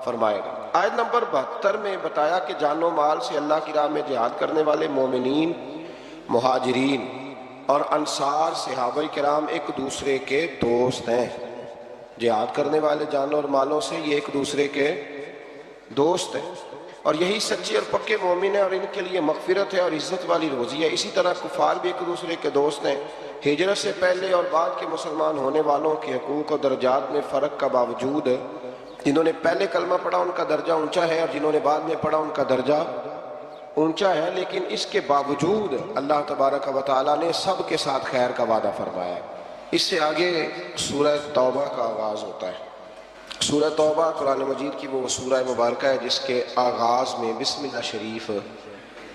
فرمائے گا۔ آیت نمبر 72 میں بتایا کہ جان و مال سے اللہ کی راہ میں جہاد کرنے والے مومنین، مہاجرین اور انصار صحابہ کرام ایک دوسرے کے دوست ہیں۔ جہاد کرنے والے جانوں اور مالوں سے یہ ایک دوسرے کے دوست ہیں، اور یہی سچے اور پکے مومن ہیں، اور ان کے لیے مغفرت ہے اور عزت والی روزی ہے۔ اسی طرح کفار بھی ایک دوسرے کے دوست ہیں۔ ہجرت سے پہلے اور بعد کے مسلمان ہونے والوں کے حقوق اور درجات میں فرق کا باوجود جنہوں نے پہلے کلمہ پڑھا ان کا درجہ اونچا ہے، اور جنہوں نے بعد میں پڑھا ان کا درجہ اونچا ہے، لیکن اس کے باوجود اللہ تبارک و تعالیٰ نے سب کے ساتھ خیر کا وعدہ فرمایا ہے۔ اس سے آگے سورہ توبہ کا آغاز ہوتا ہے۔ سورہ توبہ قرآن مجید کی وہ سورہ مبارکہ ہے جس کے آغاز میں بسم اللہ شریف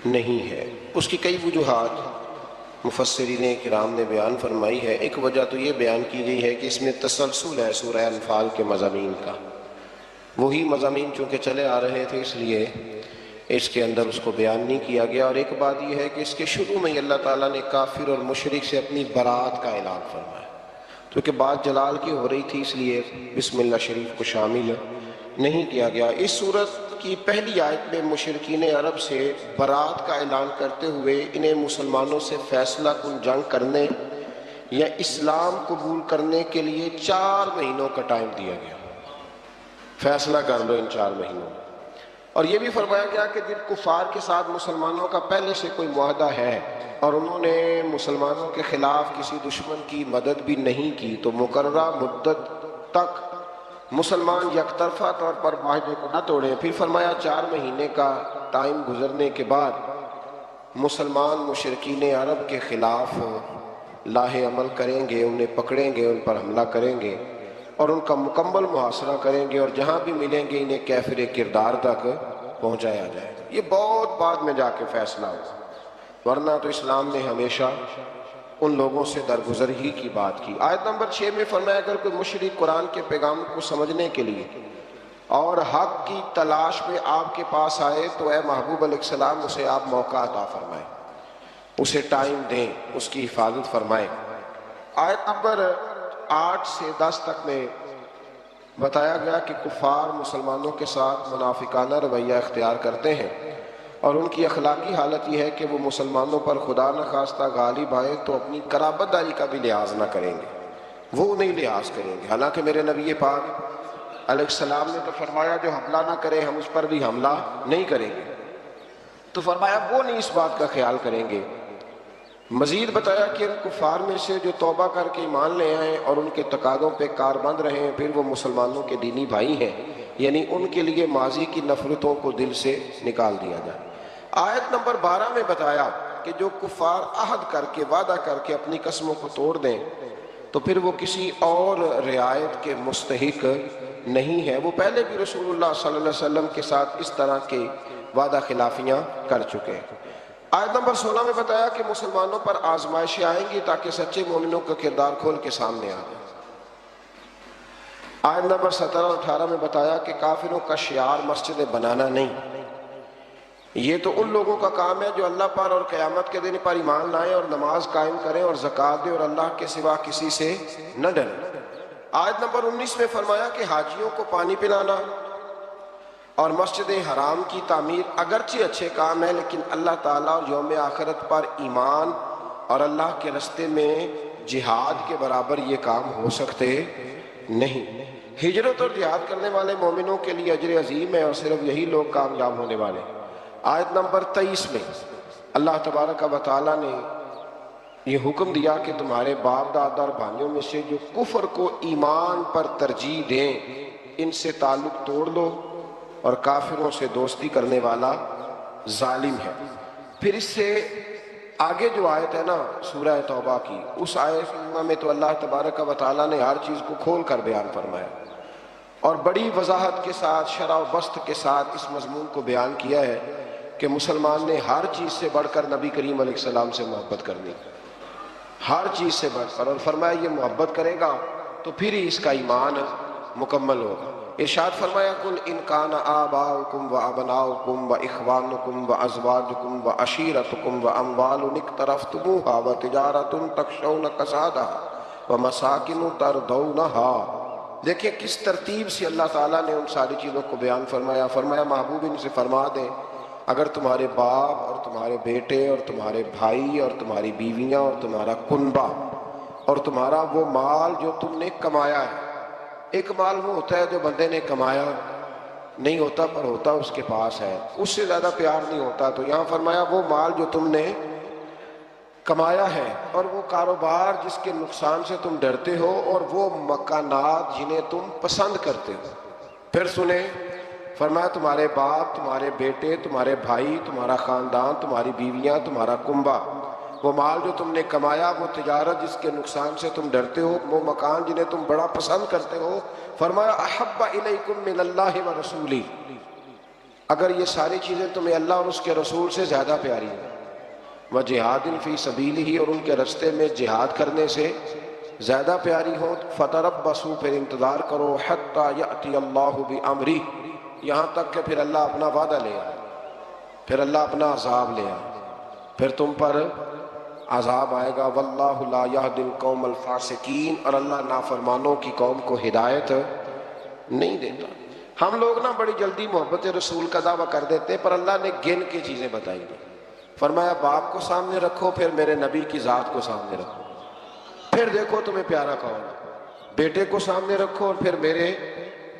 نہیں ہے۔ اس کی کئی وجوہات مفسرین کرام نے بیان فرمائی ہے۔ ایک وجہ تو یہ بیان کی گئی ہے کہ اس میں تسلسل ہے سورہ انفال کے مضامین کا، وہی مضامین چونکہ چلے آ رہے تھے اس لیے اس کے اندر اس کو بیان نہیں کیا گیا۔ اور ایک بات یہ ہے کہ اس کے شروع میں اللہ تعالیٰ نے کافر اور مشرک سے اپنی برات کا اعلان فرمایا، کیونکہ بات جلال کی ہو رہی تھی اس لیے بسم اللہ شریف کو شامل نہیں کیا گیا۔ اس سورت کی پہلی آیت میں مشرکین عرب سے برات کا اعلان کرتے ہوئے انہیں مسلمانوں سے فیصلہ کن جنگ کرنے یا اسلام قبول کرنے کے لیے 4 مہینوں کا ٹائم دیا گیا، فیصلہ کر لو ان 4 مہینوں میں۔ اور یہ بھی فرمایا گیا کہ جن کفار کے ساتھ مسلمانوں کا پہلے سے کوئی معاہدہ ہے اور انہوں نے مسلمانوں کے خلاف کسی دشمن کی مدد بھی نہیں کی تو مقررہ مدت تک مسلمان یک طرفہ طور پر معاہدے کو نہ توڑیں۔ پھر فرمایا 4 مہینے کا ٹائم گزرنے کے بعد مسلمان مشرکین عرب کے خلاف لاہ عمل کریں گے، انہیں پکڑیں گے، ان پر حملہ کریں گے اور ان کا مکمل محاصرہ کریں گے، اور جہاں بھی ملیں گے انہیں کافر کردار تک پہنچایا جائے گا۔ یہ بہت بعد میں جا کے فیصلہ ہوگا، ورنہ تو اسلام نے ہمیشہ ان لوگوں سے درگزر ہی کی بات کی۔ آیت نمبر 6 میں فرمایا اگر کوئی مشرک قرآن کے پیغام کو سمجھنے کے لیے اور حق کی تلاش میں آپ کے پاس آئے تو اے محبوب علیہ السلام اسے آپ موقع عطا فرمائیں، اسے ٹائم دیں، اس کی حفاظت فرمائیں۔ آیت نمبر 8 سے 10 تک میں بتایا گیا کہ کفار مسلمانوں کے ساتھ منافقانہ رویہ اختیار کرتے ہیں، اور ان کی اخلاقی حالت یہ ہے کہ وہ مسلمانوں پر خدا نخواستہ غالب آئے تو اپنی قرابت داری کا بھی لحاظ نہ کریں گے، وہ نہیں لحاظ کریں گے۔ حالانکہ میرے نبی پاک علیہ السلام نے تو فرمایا جو حملہ نہ کرے ہم اس پر بھی حملہ نہیں کریں گے، تو فرمایا وہ نہیں اس بات کا خیال کریں گے۔ مزید بتایا کہ ان کفار میں سے جو توبہ کر کے ایمان لے آئیں اور ان کے تقاضوں پہ کاربند رہیں پھر وہ مسلمانوں کے دینی بھائی ہیں، یعنی ان کے لیے ماضی کی نفرتوں کو دل سے نکال دیا جائے۔ آیت نمبر 12 میں بتایا کہ جو کفار عہد کر کے وعدہ کر کے اپنی قسموں کو توڑ دیں تو پھر وہ کسی اور رعایت کے مستحق نہیں ہے، وہ پہلے بھی رسول اللہ صلی اللہ علیہ وسلم کے ساتھ اس طرح کے وعدہ خلافیاں کر چکے ہیں۔ آیت نمبر 16 میں بتایا کہ مسلمانوں پر آزمائشیں آئیں گی تاکہ سچے مومنوں کا کردار کھول کے سامنے آ جائے۔ آیت نمبر 17 اور 18 میں بتایا کہ کافروں کا شعار مسجد بنانا نہیں، یہ تو ان لوگوں کا کام ہے جو اللہ پر اور قیامت کے دن پر ایمان لائیں اور نماز قائم کریں اور زکوٰۃ دیں اور اللہ کے سوا کسی سے نہ ڈریں۔ آیت نمبر 19 میں فرمایا کہ حاجیوں کو پانی پلانا اور مسجد حرام کی تعمیر اگرچہ اچھے کام ہے، لیکن اللہ تعالیٰ اور یوم آخرت پر ایمان اور اللہ کے رستے میں جہاد کے برابر یہ کام ہو سکتے نہیں۔ ہجرت اور جہاد کرنے والے مومنوں کے لیے اجر عظیم ہے اور صرف یہی لوگ کامیاب ہونے والے ہیں۔ آیت نمبر 23 میں اللہ تبارک و تعالیٰ نے یہ حکم دیا کہ تمہارے باپ دادا اور بھائیوں میں سے جو کفر کو ایمان پر ترجیح دیں ان سے تعلق توڑ لو، اور کافروں سے دوستی کرنے والا ظالم ہے۔ پھر اس سے آگے جو آیت ہے نا سورہ توبہ کی، اس آیت میں تو اللہ تبارک و تعالیٰ نے ہر چیز کو کھول کر بیان فرمایا اور بڑی وضاحت کے ساتھ شرح و بسط کے ساتھ اس مضمون کو بیان کیا ہے کہ مسلمان نے ہر چیز سے بڑھ کر نبی کریم علیہ السلام سے محبت کرنی، ہر چیز سے بڑھ کر، اور فرمایا یہ محبت کرے گا تو پھر ہی اس کا ایمان مکمل ہوگا۔ ارشاد فرمایا قل ان کان آباؤکم و ابناؤکم و اخوانکم و ازواجکم و عشیرتکم و اموال اقترفتموہا و تجارت تخشون کسادہا و مساکن ترضونہا۔ دیکھیں کس ترتیب سے اللہ تعالیٰ نے ان ساری چیزوں کو بیان فرمایا۔ فرمایا محبوب ان سے فرما دیں اگر تمہارے باپ اور تمہارے بیٹے اور تمہارے بھائی اور تمہاری بیویاں اور تمہارا کنبہ اور تمہارا وہ مال جو تم نے کمایا ہے، ایک مال وہ ہوتا ہے جو بندے نے کمایا نہیں ہوتا پر ہوتا اس کے پاس ہے، اس سے زیادہ پیار نہیں ہوتا، تو یہاں فرمایا وہ مال جو تم نے کمایا ہے اور وہ کاروبار جس کے نقصان سے تم ڈرتے ہو اور وہ مکانات جنہیں تم پسند کرتے ہو۔ پھر سنیں فرمایا تمہارے باپ، تمہارے بیٹے، تمہارے بھائی، تمہارا خاندان، تمہاری بیویاں، تمہارا کنبہ، وہ مال جو تم نے کمایا، وہ تجارت جس کے نقصان سے تم ڈرتے ہو، وہ مکان جنہیں تم بڑا پسند کرتے ہو۔ فرمایا احب الیکم من اللہ و رسولی، اگر یہ ساری چیزیں تمہیں اللہ اور اس کے رسول سے زیادہ پیاری ہیں، و جہاد فی سبیلہ، اور ان کے رستے میں جہاد کرنے سے زیادہ پیاری ہو، فتربصوا، پھر انتظار کرو، حتی یأتی اللہ بامرہ، یہاں تک کہ پھر اللہ اپنا وعدہ لے آئے، پھر اللہ اپنا عذاب لے آئے، پھر تم پر عذاب آئے گا۔ واللہ لا یہدی القوم الفاسقین، اور اللہ نافرمانوں کی قوم کو ہدایت نہیں دیتا۔ ہم لوگ نا بڑی جلدی محبت رسول کا دعویٰ کر دیتے پر اللہ نے گن کے چیزیں بتائی ہیں۔ فرمایا باپ کو سامنے رکھو، پھر میرے نبی کی ذات کو سامنے رکھو، پھر دیکھو تمہیں پیارا کون ہے۔ بیٹے کو سامنے رکھو اور پھر میرے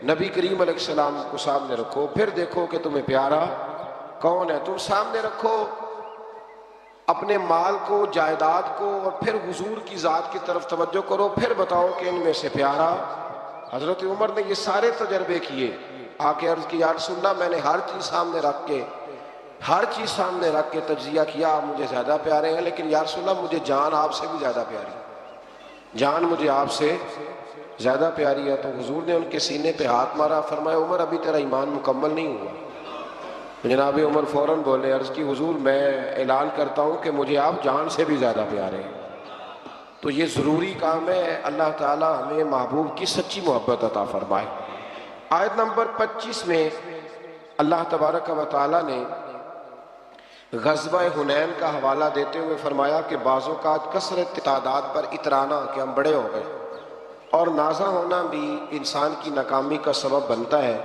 نبی کریم علیہ السلام کو سامنے رکھو، پھر دیکھو کہ تمہیں پیارا کون ہے۔ تم سامنے رکھو اپنے مال کو، جائیداد کو، اور پھر حضور کی ذات کی طرف توجہ کرو، پھر بتاؤ کہ ان میں سے پیارا۔ حضرت عمر نے یہ سارے تجربے کیے، آ کے عرض کی یا رسول اللہ میں نے ہر چیز سامنے رکھ کے تجزیہ کیا، آپ مجھے زیادہ پیارے ہیں، لیکن یا رسول اللہ مجھے جان آپ سے بھی زیادہ پیاری ہے، جان مجھے آپ سے زیادہ پیاری ہے۔ تو حضور نے ان کے سینے پہ ہاتھ مارا، فرمایا عمر ابھی تیرا ایمان مکمل نہیں ہوا۔ جناب عمر فوراً بولے، عرض کی حضور میں اعلان کرتا ہوں کہ مجھے آپ جان سے بھی زیادہ پیارے ہیں۔ تو یہ ضروری کام ہے، اللہ تعالیٰ ہمیں محبوب کی سچی محبت عطا فرمائے۔ آیت نمبر 25 میں اللہ تبارک و تعالیٰ نے غزوہ حنین کا حوالہ دیتے ہوئے فرمایا کہ بعض اوقات کثرت تعداد پر اترانا کہ ہم بڑے ہو گئے اور نازا ہونا بھی انسان کی ناکامی کا سبب بنتا ہے۔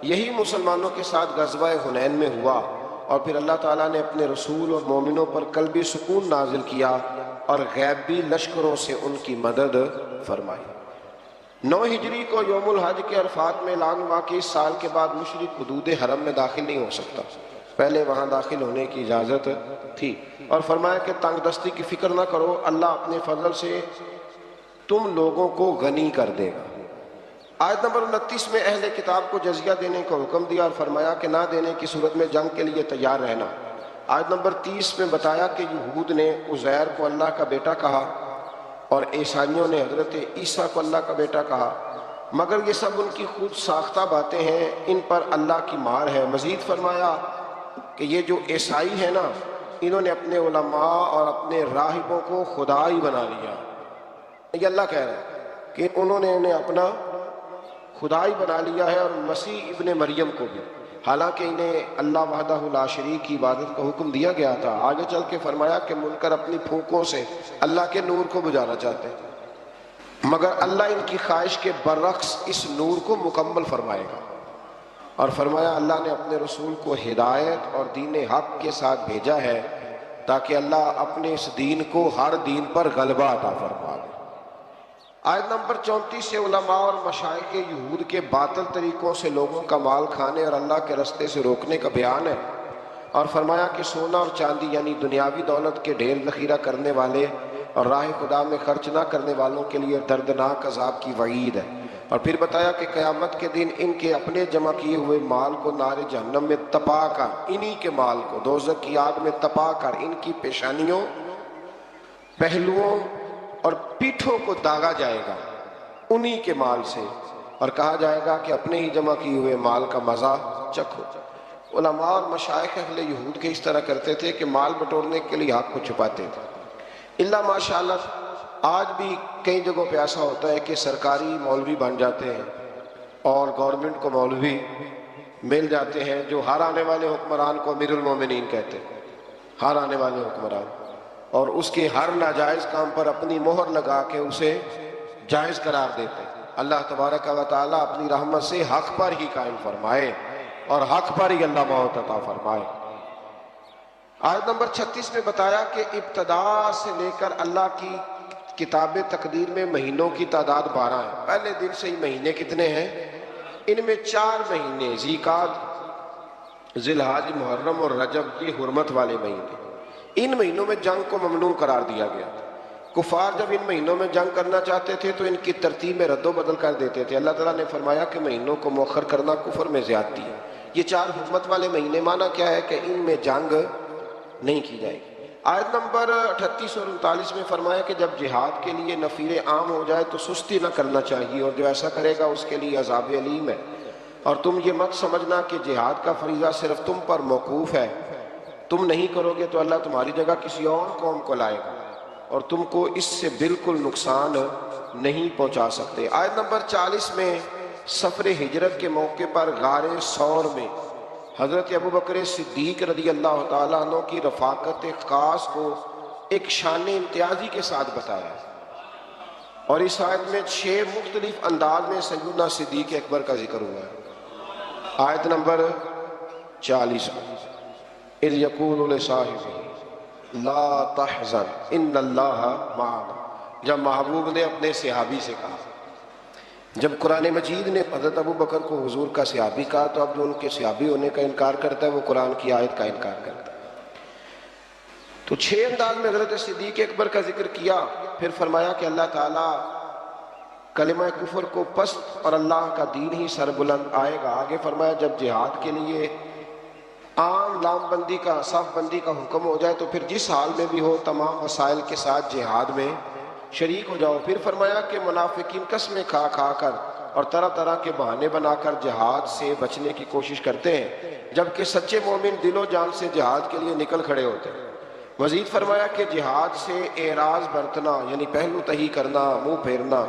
یہی مسلمانوں کے ساتھ غزوہ حنین میں ہوا، اور پھر اللہ تعالیٰ نے اپنے رسول اور مومنوں پر قلبی سکون نازل کیا اور غیبی لشکروں سے ان کی مدد فرمائی۔ 9 ہجری کو یوم الحج کے عرفات میں اعلان ہوا کہ اس سال کے بعد مشرک حدود حرم میں داخل نہیں ہو سکتا، پہلے وہاں داخل ہونے کی اجازت تھی، اور فرمایا کہ تنگ دستی کی فکر نہ کرو، اللہ اپنے فضل سے تم لوگوں کو غنی کر دے گا۔ آیت نمبر 29 میں اہل کتاب کو جزیہ دینے کا حکم دیا اور فرمایا کہ نہ دینے کی صورت میں جنگ کے لیے تیار رہنا۔ آیت نمبر 30 میں بتایا کہ یہود نے عزیر کو اللہ کا بیٹا کہا اور عیسائیوں نے حضرت عیسیٰ کو اللہ کا بیٹا کہا، مگر یہ سب ان کی خود ساختہ باتیں ہیں، ان پر اللہ کی مار ہے۔ مزید فرمایا کہ یہ جو عیسائی ہیں نا، انہوں نے اپنے علماء اور اپنے راہبوں کو خدا ہی بنا لیا۔ یہ اللہ کہہ رہا ہے کہ انہوں نے انہیں اپنا خدا ہی بنا لیا ہے، اور مسیح ابن مریم کو بھی، حالانکہ انہیں اللہ وحدہ لا شریک کی عبادت کا حکم دیا گیا تھا۔ آگے چل کے فرمایا کہ منکر اپنی پھونکوں سے اللہ کے نور کو بجھانا چاہتے ہیں، مگر اللہ ان کی خواہش کے برعکس اس نور کو مکمل فرمائے گا۔ اور فرمایا اللہ نے اپنے رسول کو ہدایت اور دین حق کے ساتھ بھیجا ہے تاکہ اللہ اپنے اس دین کو ہر دین پر غلبہ عطا فرما دے۔ آیت نمبر 34 سے علماء اور مشائخ یہود کے باطل طریقوں سے لوگوں کا مال کھانے اور اللہ کے رستے سے روکنے کا بیان ہے، اور فرمایا کہ سونا اور چاندی یعنی دنیاوی دولت کے ڈھیر ذخیرہ کرنے والے اور راہ خدا میں خرچ نہ کرنے والوں کے لیے دردناک عذاب کی وعید ہے۔ اور پھر بتایا کہ قیامت کے دن ان کے اپنے جمع کیے ہوئے مال کو نار جہنم میں تپا کر، انہی کے مال کو دوزخ کی آگ میں تپا کر ان کی پیشانیوں، پہلوؤں اور پیٹھوں کو داغا جائے گا انہی کے مال سے، اور کہا جائے گا کہ اپنے ہی جمع کیے ہوئے مال کا مزہ چکھو۔ علماء اور مشائخ اہل یہود کے اس طرح کرتے تھے کہ مال بٹورنے کے لیے حق کو چھپاتے تھے۔ اللہ ماشاءاللہ آج بھی کئی جگہوں پہ ایسا ہوتا ہے کہ سرکاری مولوی بن جاتے ہیں اور گورنمنٹ کو مولوی مل جاتے ہیں جو ہر آنے والے حکمران کو امیر المومنین کہتے ہیں، ہر آنے والے حکمران، اور اس کے ہر ناجائز کام پر اپنی مہر لگا کے اسے جائز قرار دیتے ہیں۔ اللہ تبارک و تعالیٰ اپنی رحمت سے حق پر ہی قائم فرمائے اور حق پر ہی اللہ موت عطا فرمائے۔ آیت نمبر 36 میں بتایا کہ ابتدا سے لے کر اللہ کی کتاب تقدیر میں مہینوں کی تعداد 12 ہے۔ پہلے دن سے ہی مہینے کتنے ہیں؟ ان میں 4 مہینے ذی-قعدہ، ذی الحجہ، محرم اور رجب، یہ حرمت والے مہینے۔ ان مہینوں میں جنگ کو ممنوع قرار دیا گیا۔ کفار جب ان مہینوں میں جنگ کرنا چاہتے تھے تو ان کی ترتیب میں رد و بدل کر دیتے تھے۔ اللہ تعالیٰ نے فرمایا کہ مہینوں کو مؤخر کرنا کفر میں زیادتی ہے۔ یہ 4 حرمت والے مہینے، معنی کیا ہے کہ ان میں جنگ نہیں کی جائے گی۔ آیت نمبر 38 اور 39 میں فرمایا کہ جب جہاد کے لیے نفیر عام ہو جائے تو سستی نہ کرنا چاہیے، اور جو ایسا کرے گا اس کے لیے عذاب علیم ہے۔ اور تم یہ مت سمجھنا کہ جہاد کا فریضہ صرف تم پر موقوف ہے، تم نہیں کرو گے تو اللہ تمہاری جگہ کسی اور قوم کو لائے گا اور تم کو اس سے بالکل نقصان نہیں پہنچا سکتے۔ آیت نمبر 40 میں سفر ہجرت کے موقع پر غار ثور میں حضرت ابوبکر صدیق رضی اللہ تعالیٰ عنہ کی رفاقت خاص کو ایک شان امتیازی کے ساتھ بتایا، اور اس آیت میں 6 مختلف انداز میں سیدنا صدیق اکبر کا ذکر ہوا ہے۔ آیت نمبر 40 اذ یقول لصاحبہ لا تحزن ان اللہ معنا، جب محبوب نے اپنے صحابی سے کہا، جب قرآن مجید نے حضرت ابو بکر کو حضور کا صحابی کہا تو اب جو ان کے صحابی ہونے کا انکار کرتا ہے وہ قرآن کی آیت کا انکار کرتا ہے۔ تو 6 انداز میں حضرت صدیق اکبر کا ذکر کیا، پھر فرمایا کہ اللہ تعالیٰ کلمہ کفر کو پست اور اللہ کا دین ہی سر بلند آئے گا۔ آگے فرمایا جب جہاد کے لیے عام لام بندی کا صف بندی کا حکم ہو جائے تو پھر جس حال میں بھی ہو تمام وسائل کے ساتھ جہاد میں شریک ہو جاؤ۔ پھر فرمایا کہ منافقین قسمیں کھا کھا کر اور طرح طرح کے بہانے بنا کر جہاد سے بچنے کی کوشش کرتے ہیں، جبکہ سچے مومن دل و جان سے جہاد کے لیے نکل کھڑے ہوتے ہیں۔ مزید فرمایا کہ جہاد سے اعراض برتنا یعنی پہلو تہی کرنا، منہ پھیرنا،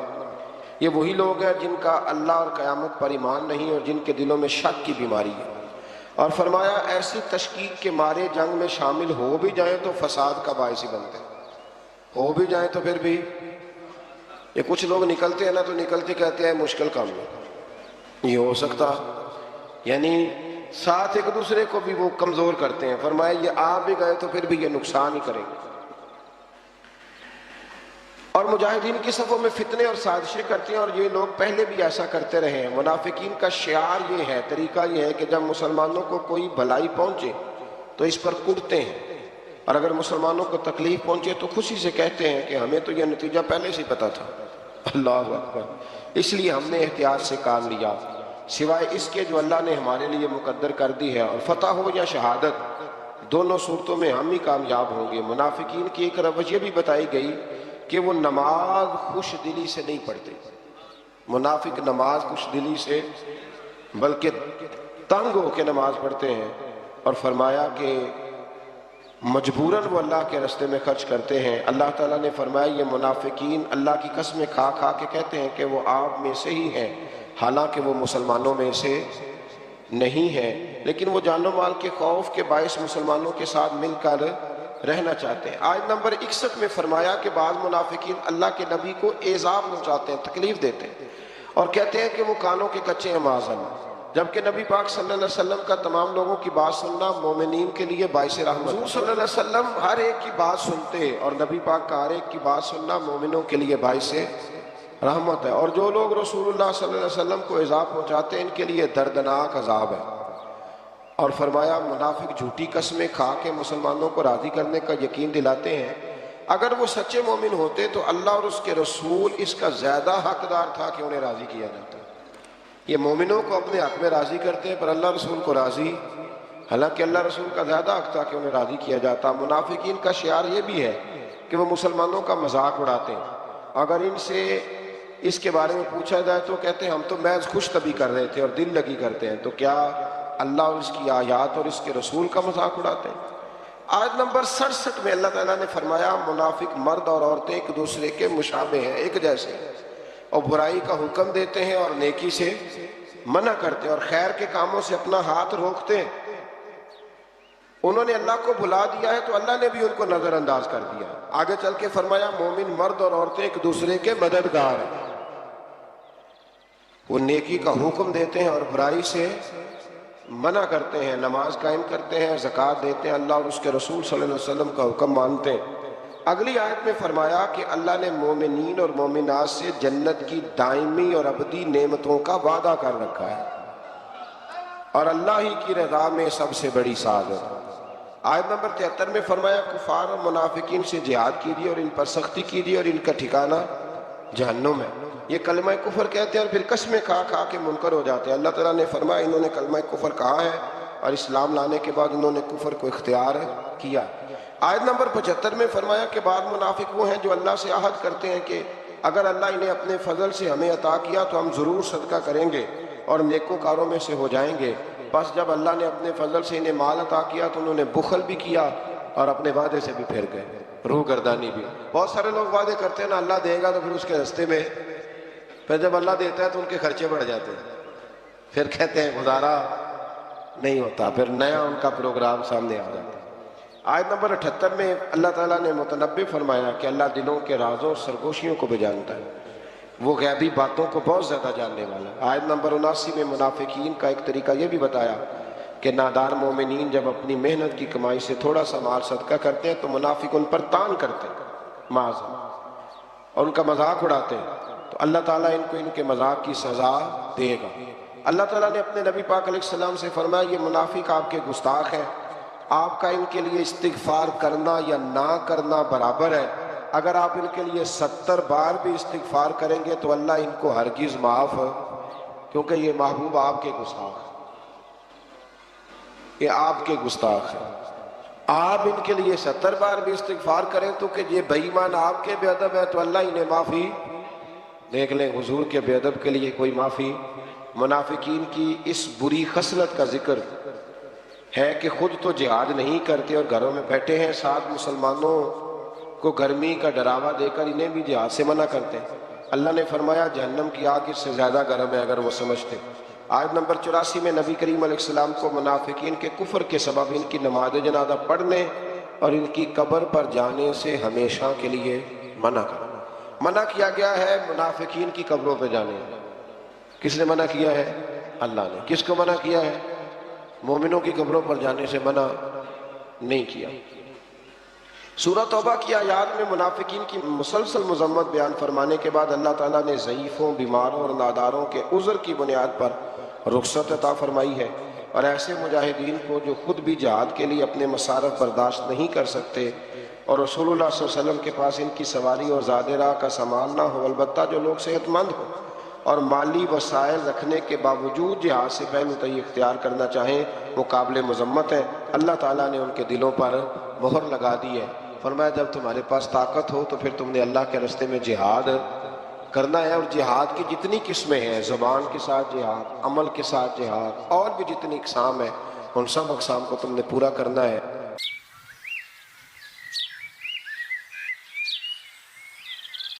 یہ وہی لوگ ہیں جن کا اللہ اور قیامت پر ایمان نہیں اور جن کے دلوں میں شک کی بیماری ہے۔ اور فرمایا ایسی تشکیک کے مارے جنگ میں شامل ہو بھی جائیں تو فساد کا باعث ہی بنتے ہیں، ہو بھی جائیں تو پھر بھی یہ کچھ لوگ نکلتے ہیں نا تو نکلتے کہتے ہیں مشکل کام نہیں یہ ہو سکتا، یعنی ساتھ ایک دوسرے کو بھی وہ کمزور کرتے ہیں۔ فرمایا یہ آ بھی گئے تو پھر بھی یہ نقصان ہی کریں گے۔ اور مجاہدین کی صفوں میں فتنے اور سازشیں کرتے ہیں، اور یہ لوگ پہلے بھی ایسا کرتے رہے ہیں۔ منافقین کا شعار یہ ہے، طریقہ یہ ہے کہ جب مسلمانوں کو کوئی بھلائی پہنچے تو اس پر کڑتے ہیں، اور اگر مسلمانوں کو تکلیف پہنچے تو خوشی سے کہتے ہیں کہ ہمیں تو یہ نتیجہ پہلے سے پتا تھا۔ اللہ اکبر، اس لیے ہم نے احتیاط سے کام لیا، سوائے اس کے جو اللہ نے ہمارے لیے مقدر کر دی ہے، اور فتح ہو یا شہادت دونوں صورتوں میں ہم ہی کامیاب ہوں گے۔ منافقین کی ایک روش یہ بھی بتائی گئی کہ وہ نماز خوش دلی سے نہیں پڑھتے، منافق نماز خوش دلی سے بلکہ تنگ ہو کے نماز پڑھتے ہیں۔ اور فرمایا کہ مجبوراً وہ اللہ کے راستے میں خرچ کرتے ہیں۔ اللہ تعالیٰ نے فرمایا یہ منافقین اللہ کی قسمیں کھا کھا کے کہتے ہیں کہ وہ آپ میں سے ہی ہیں، حالانکہ وہ مسلمانوں میں سے نہیں ہیں، لیکن وہ جان و مال کے خوف کے باعث مسلمانوں کے ساتھ مل کر رہنا چاہتے ہیں۔ آیت نمبر 61 میں فرمایا کہ بعض منافقین اللہ کے نبی کو ایذا پہنچاتے ہیں، تکلیف دیتے ہیں، اور کہتے ہیں کہ وہ کانوں کے کچے ہیں معاذ اللہ، جبکہ نبی پاک صلی اللہ علیہ وسلم کا تمام لوگوں کی بات سننا مومنین کے لیے باعث رحمت۔ حضور صلی اللہ علیہ وسلم ہر ایک کی بات سنتے، اور نبی پاک کا ہر ایک کی بات سننا مومنوں کے لیے باعث رحمت ہے۔ اور جو لوگ رسول اللہ صلی اللہ علیہ وسلم کو ایذا پہنچاتے ہیں ان کے لیے دردناک عذاب ہے۔ اور فرمایا منافق جھوٹی قسمیں کھا کے مسلمانوں کو راضی کرنے کا یقین دلاتے ہیں، اگر وہ سچے مومن ہوتے تو اللہ اور اس کے رسول اس کا زیادہ حقدار تھا کہ انہیں راضی کیا جاتا۔ یہ مومنوں کو اپنے حق میں راضی کرتے ہیں پر اللہ رسول کو راضی، حالانکہ اللہ رسول کا زیادہ حق تھا کہ انہیں راضی کیا جاتا۔ منافقین کا شعار یہ بھی ہے کہ وہ مسلمانوں کا مذاق اڑاتے ہیں، اگر ان سے اس کے بارے میں پوچھا جائے تو کہتے ہیں ہم تو محض خوش طبی کر رہے تھے اور دل لگی کرتے ہیں، تو کیا اللہ اور اس کی آیات اور اس کے رسول کا مذاق اڑاتے ہیں؟ آیت نمبر 67 میں اللہ تعالیٰ نے فرمایا منافق مرد اور عورتیں ایک دوسرے کے مشابہ ہیں، ایک جیسے ہیں، اور برائی کا حکم دیتے ہیں اور نیکی سے منع کرتے ہیں اور خیر کے کاموں سے اپنا ہاتھ روکتے ہیں۔ انہوں نے اللہ کو بھلا دیا ہے تو اللہ نے بھی ان کو نظر انداز کر دیا۔ آگے چل کے فرمایا مومن مرد اور عورتیں ایک دوسرے کے مددگار ہیں، وہ نیکی کا حکم دیتے ہیں اور برائی سے منع کرتے ہیں، نماز قائم کرتے ہیں، زکوٰۃ دیتے ہیں، اللہ اور اس کے رسول صلی اللہ علیہ وسلم کا حکم مانتے ہیں۔ اگلی آیت میں فرمایا کہ اللہ نے مومنین اور مومنات سے جنت کی دائمی اور ابدی نعمتوں کا وعدہ کر رکھا ہے، اور اللہ ہی کی رضا میں سب سے بڑی سعادت ہے۔ آیت نمبر 73 میں فرمایا کفار اور منافقین سے جہاد کیجیے اور ان پر سختی کیجیے اور ان کا ٹھکانہ جہنم ہے۔ یہ کلمہ کفر کہتے ہیں اور پھر قسمیں کھا کھا کے منکر ہو جاتے ہیں۔ اللہ تعالیٰ نے فرمایا انہوں نے کلمہ کفر کہا ہے اور اسلام لانے کے بعد انہوں نے کفر کو اختیار کیا۔ آیت نمبر 75 میں فرمایا کہ بعض منافق وہ ہیں جو اللہ سے عہد کرتے ہیں کہ اگر اللہ انہیں اپنے فضل سے ہمیں عطا کیا تو ہم ضرور صدقہ کریں گے اور نیکوکاروں میں سے ہو جائیں گے، بس جب اللہ نے اپنے فضل سے انہیں مال عطا کیا تو انہوں نے بخل بھی کیا اور اپنے وعدے سے بھی پھر گئے، روح گردانی بھی۔ بہت سارے لوگ وعدے کرتے ہیں نا اللہ دے گا تو پھر اس کے راستے میں پھر جب اللہ دیتا ہے تو ان کے خرچے بڑھ جاتے ہیں، پھر کہتے ہیں گزارا نہیں ہوتا، پھر نیا ان کا پروگرام سامنے آ جاتا ہے۔ آیت نمبر 78 میں اللہ تعالیٰ نے متنبع فرمایا کہ اللہ دلوں کے رازوں سرگوشیوں کو بھی جانتا ہے، وہ غیبی باتوں کو بہت زیادہ جاننے والا ہے۔ آیت نمبر 79 میں منافقین کا ایک طریقہ یہ بھی بتایا کہ نادار مومنین جب اپنی محنت کی کمائی سے تھوڑا سا مال صدقہ کرتے ہیں تو منافق ان پر تان کرتے ہیں معاذ اللہ، اور ان کا مذاق اڑاتے ہیں تو اللہ تعالیٰ ان کو ان کے مذاق کی سزا دے گا۔ اللہ تعالیٰ نے اپنے نبی پاک علیہ السلام سے فرمایا یہ منافق آپ کے گستاخ ہیں، آپ کا ان کے لیے استغفار کرنا یا نہ کرنا برابر ہے۔ اگر آپ ان کے لیے 70 بار بھی استغفار کریں گے تو اللہ ان کو ہرگز معاف، کیونکہ یہ محبوب آپ کے گستاخ ہیں، یہ آپ کے گستاخ ہیں۔ آپ ان کے لیے 70 بار بھی استغفار کریں تو کہ یہ بے ایمان آپ کے بے ادب ہے تو اللہ انہیں معافی دیکھ لیں۔ حضور کے بے ادب کے لیے کوئی معافی۔ منافقین کی اس بری خصلت کا ذکر ہے کہ خود تو جہاد نہیں کرتے اور گھروں میں بیٹھے ہیں، ساتھ مسلمانوں کو گرمی کا ڈراوا دے کر انہیں بھی جہاد سے منع کرتے ہیں۔ اللہ نے فرمایا جہنم کی آگ اس سے زیادہ گرم ہے اگر وہ سمجھتے۔ آیت نمبر 84 میں نبی کریم علیہ السلام کو منافقین کے کفر کے سبب ان کی نماز جنازہ پڑھنے اور ان کی قبر پر جانے سے ہمیشہ کے لیے منع کیا گیا ہے۔ منافقین کی قبروں پہ جانے کس نے منع کیا ہے؟ اللہ نے۔ کس کو منع کیا ہے؟ مومنوں کی قبروں پر جانے سے منع نہیں کیا۔ سورہ توبہ کی آیات میں منافقین کی مسلسل مذمت بیان فرمانے کے بعد اللہ تعالیٰ نے ضعیفوں، بیماروں اور ناداروں کے عذر کی بنیاد پر رخصت عطا فرمائی ہے، اور ایسے مجاہدین کو جو خود بھی جہاد کے لیے اپنے مصارف برداشت نہیں کر سکتے اور رسول اللہ صلی اللہ علیہ وسلم کے پاس ان کی سواری اور زاد راہ کا سامان نہ ہو، البتہ جو لوگ صحت مند ہوں اور مالی وسائل رکھنے کے باوجود جہاد سے پہلو تئی اختیار کرنا چاہیں، وہ قابل مذمت ہے۔ اللہ تعالیٰ نے ان کے دلوں پر مہر لگا دی ہے۔ فرمایا جب تمہارے پاس طاقت ہو تو پھر تم نے اللہ کے راستے میں جہاد کرنا ہے، اور جہاد کی جتنی قسمیں ہیں، زبان کے ساتھ جہاد، عمل کے ساتھ جہاد، اور بھی جتنی اقسام ہیں، ان سب اقسام کو تم نے پورا کرنا ہے۔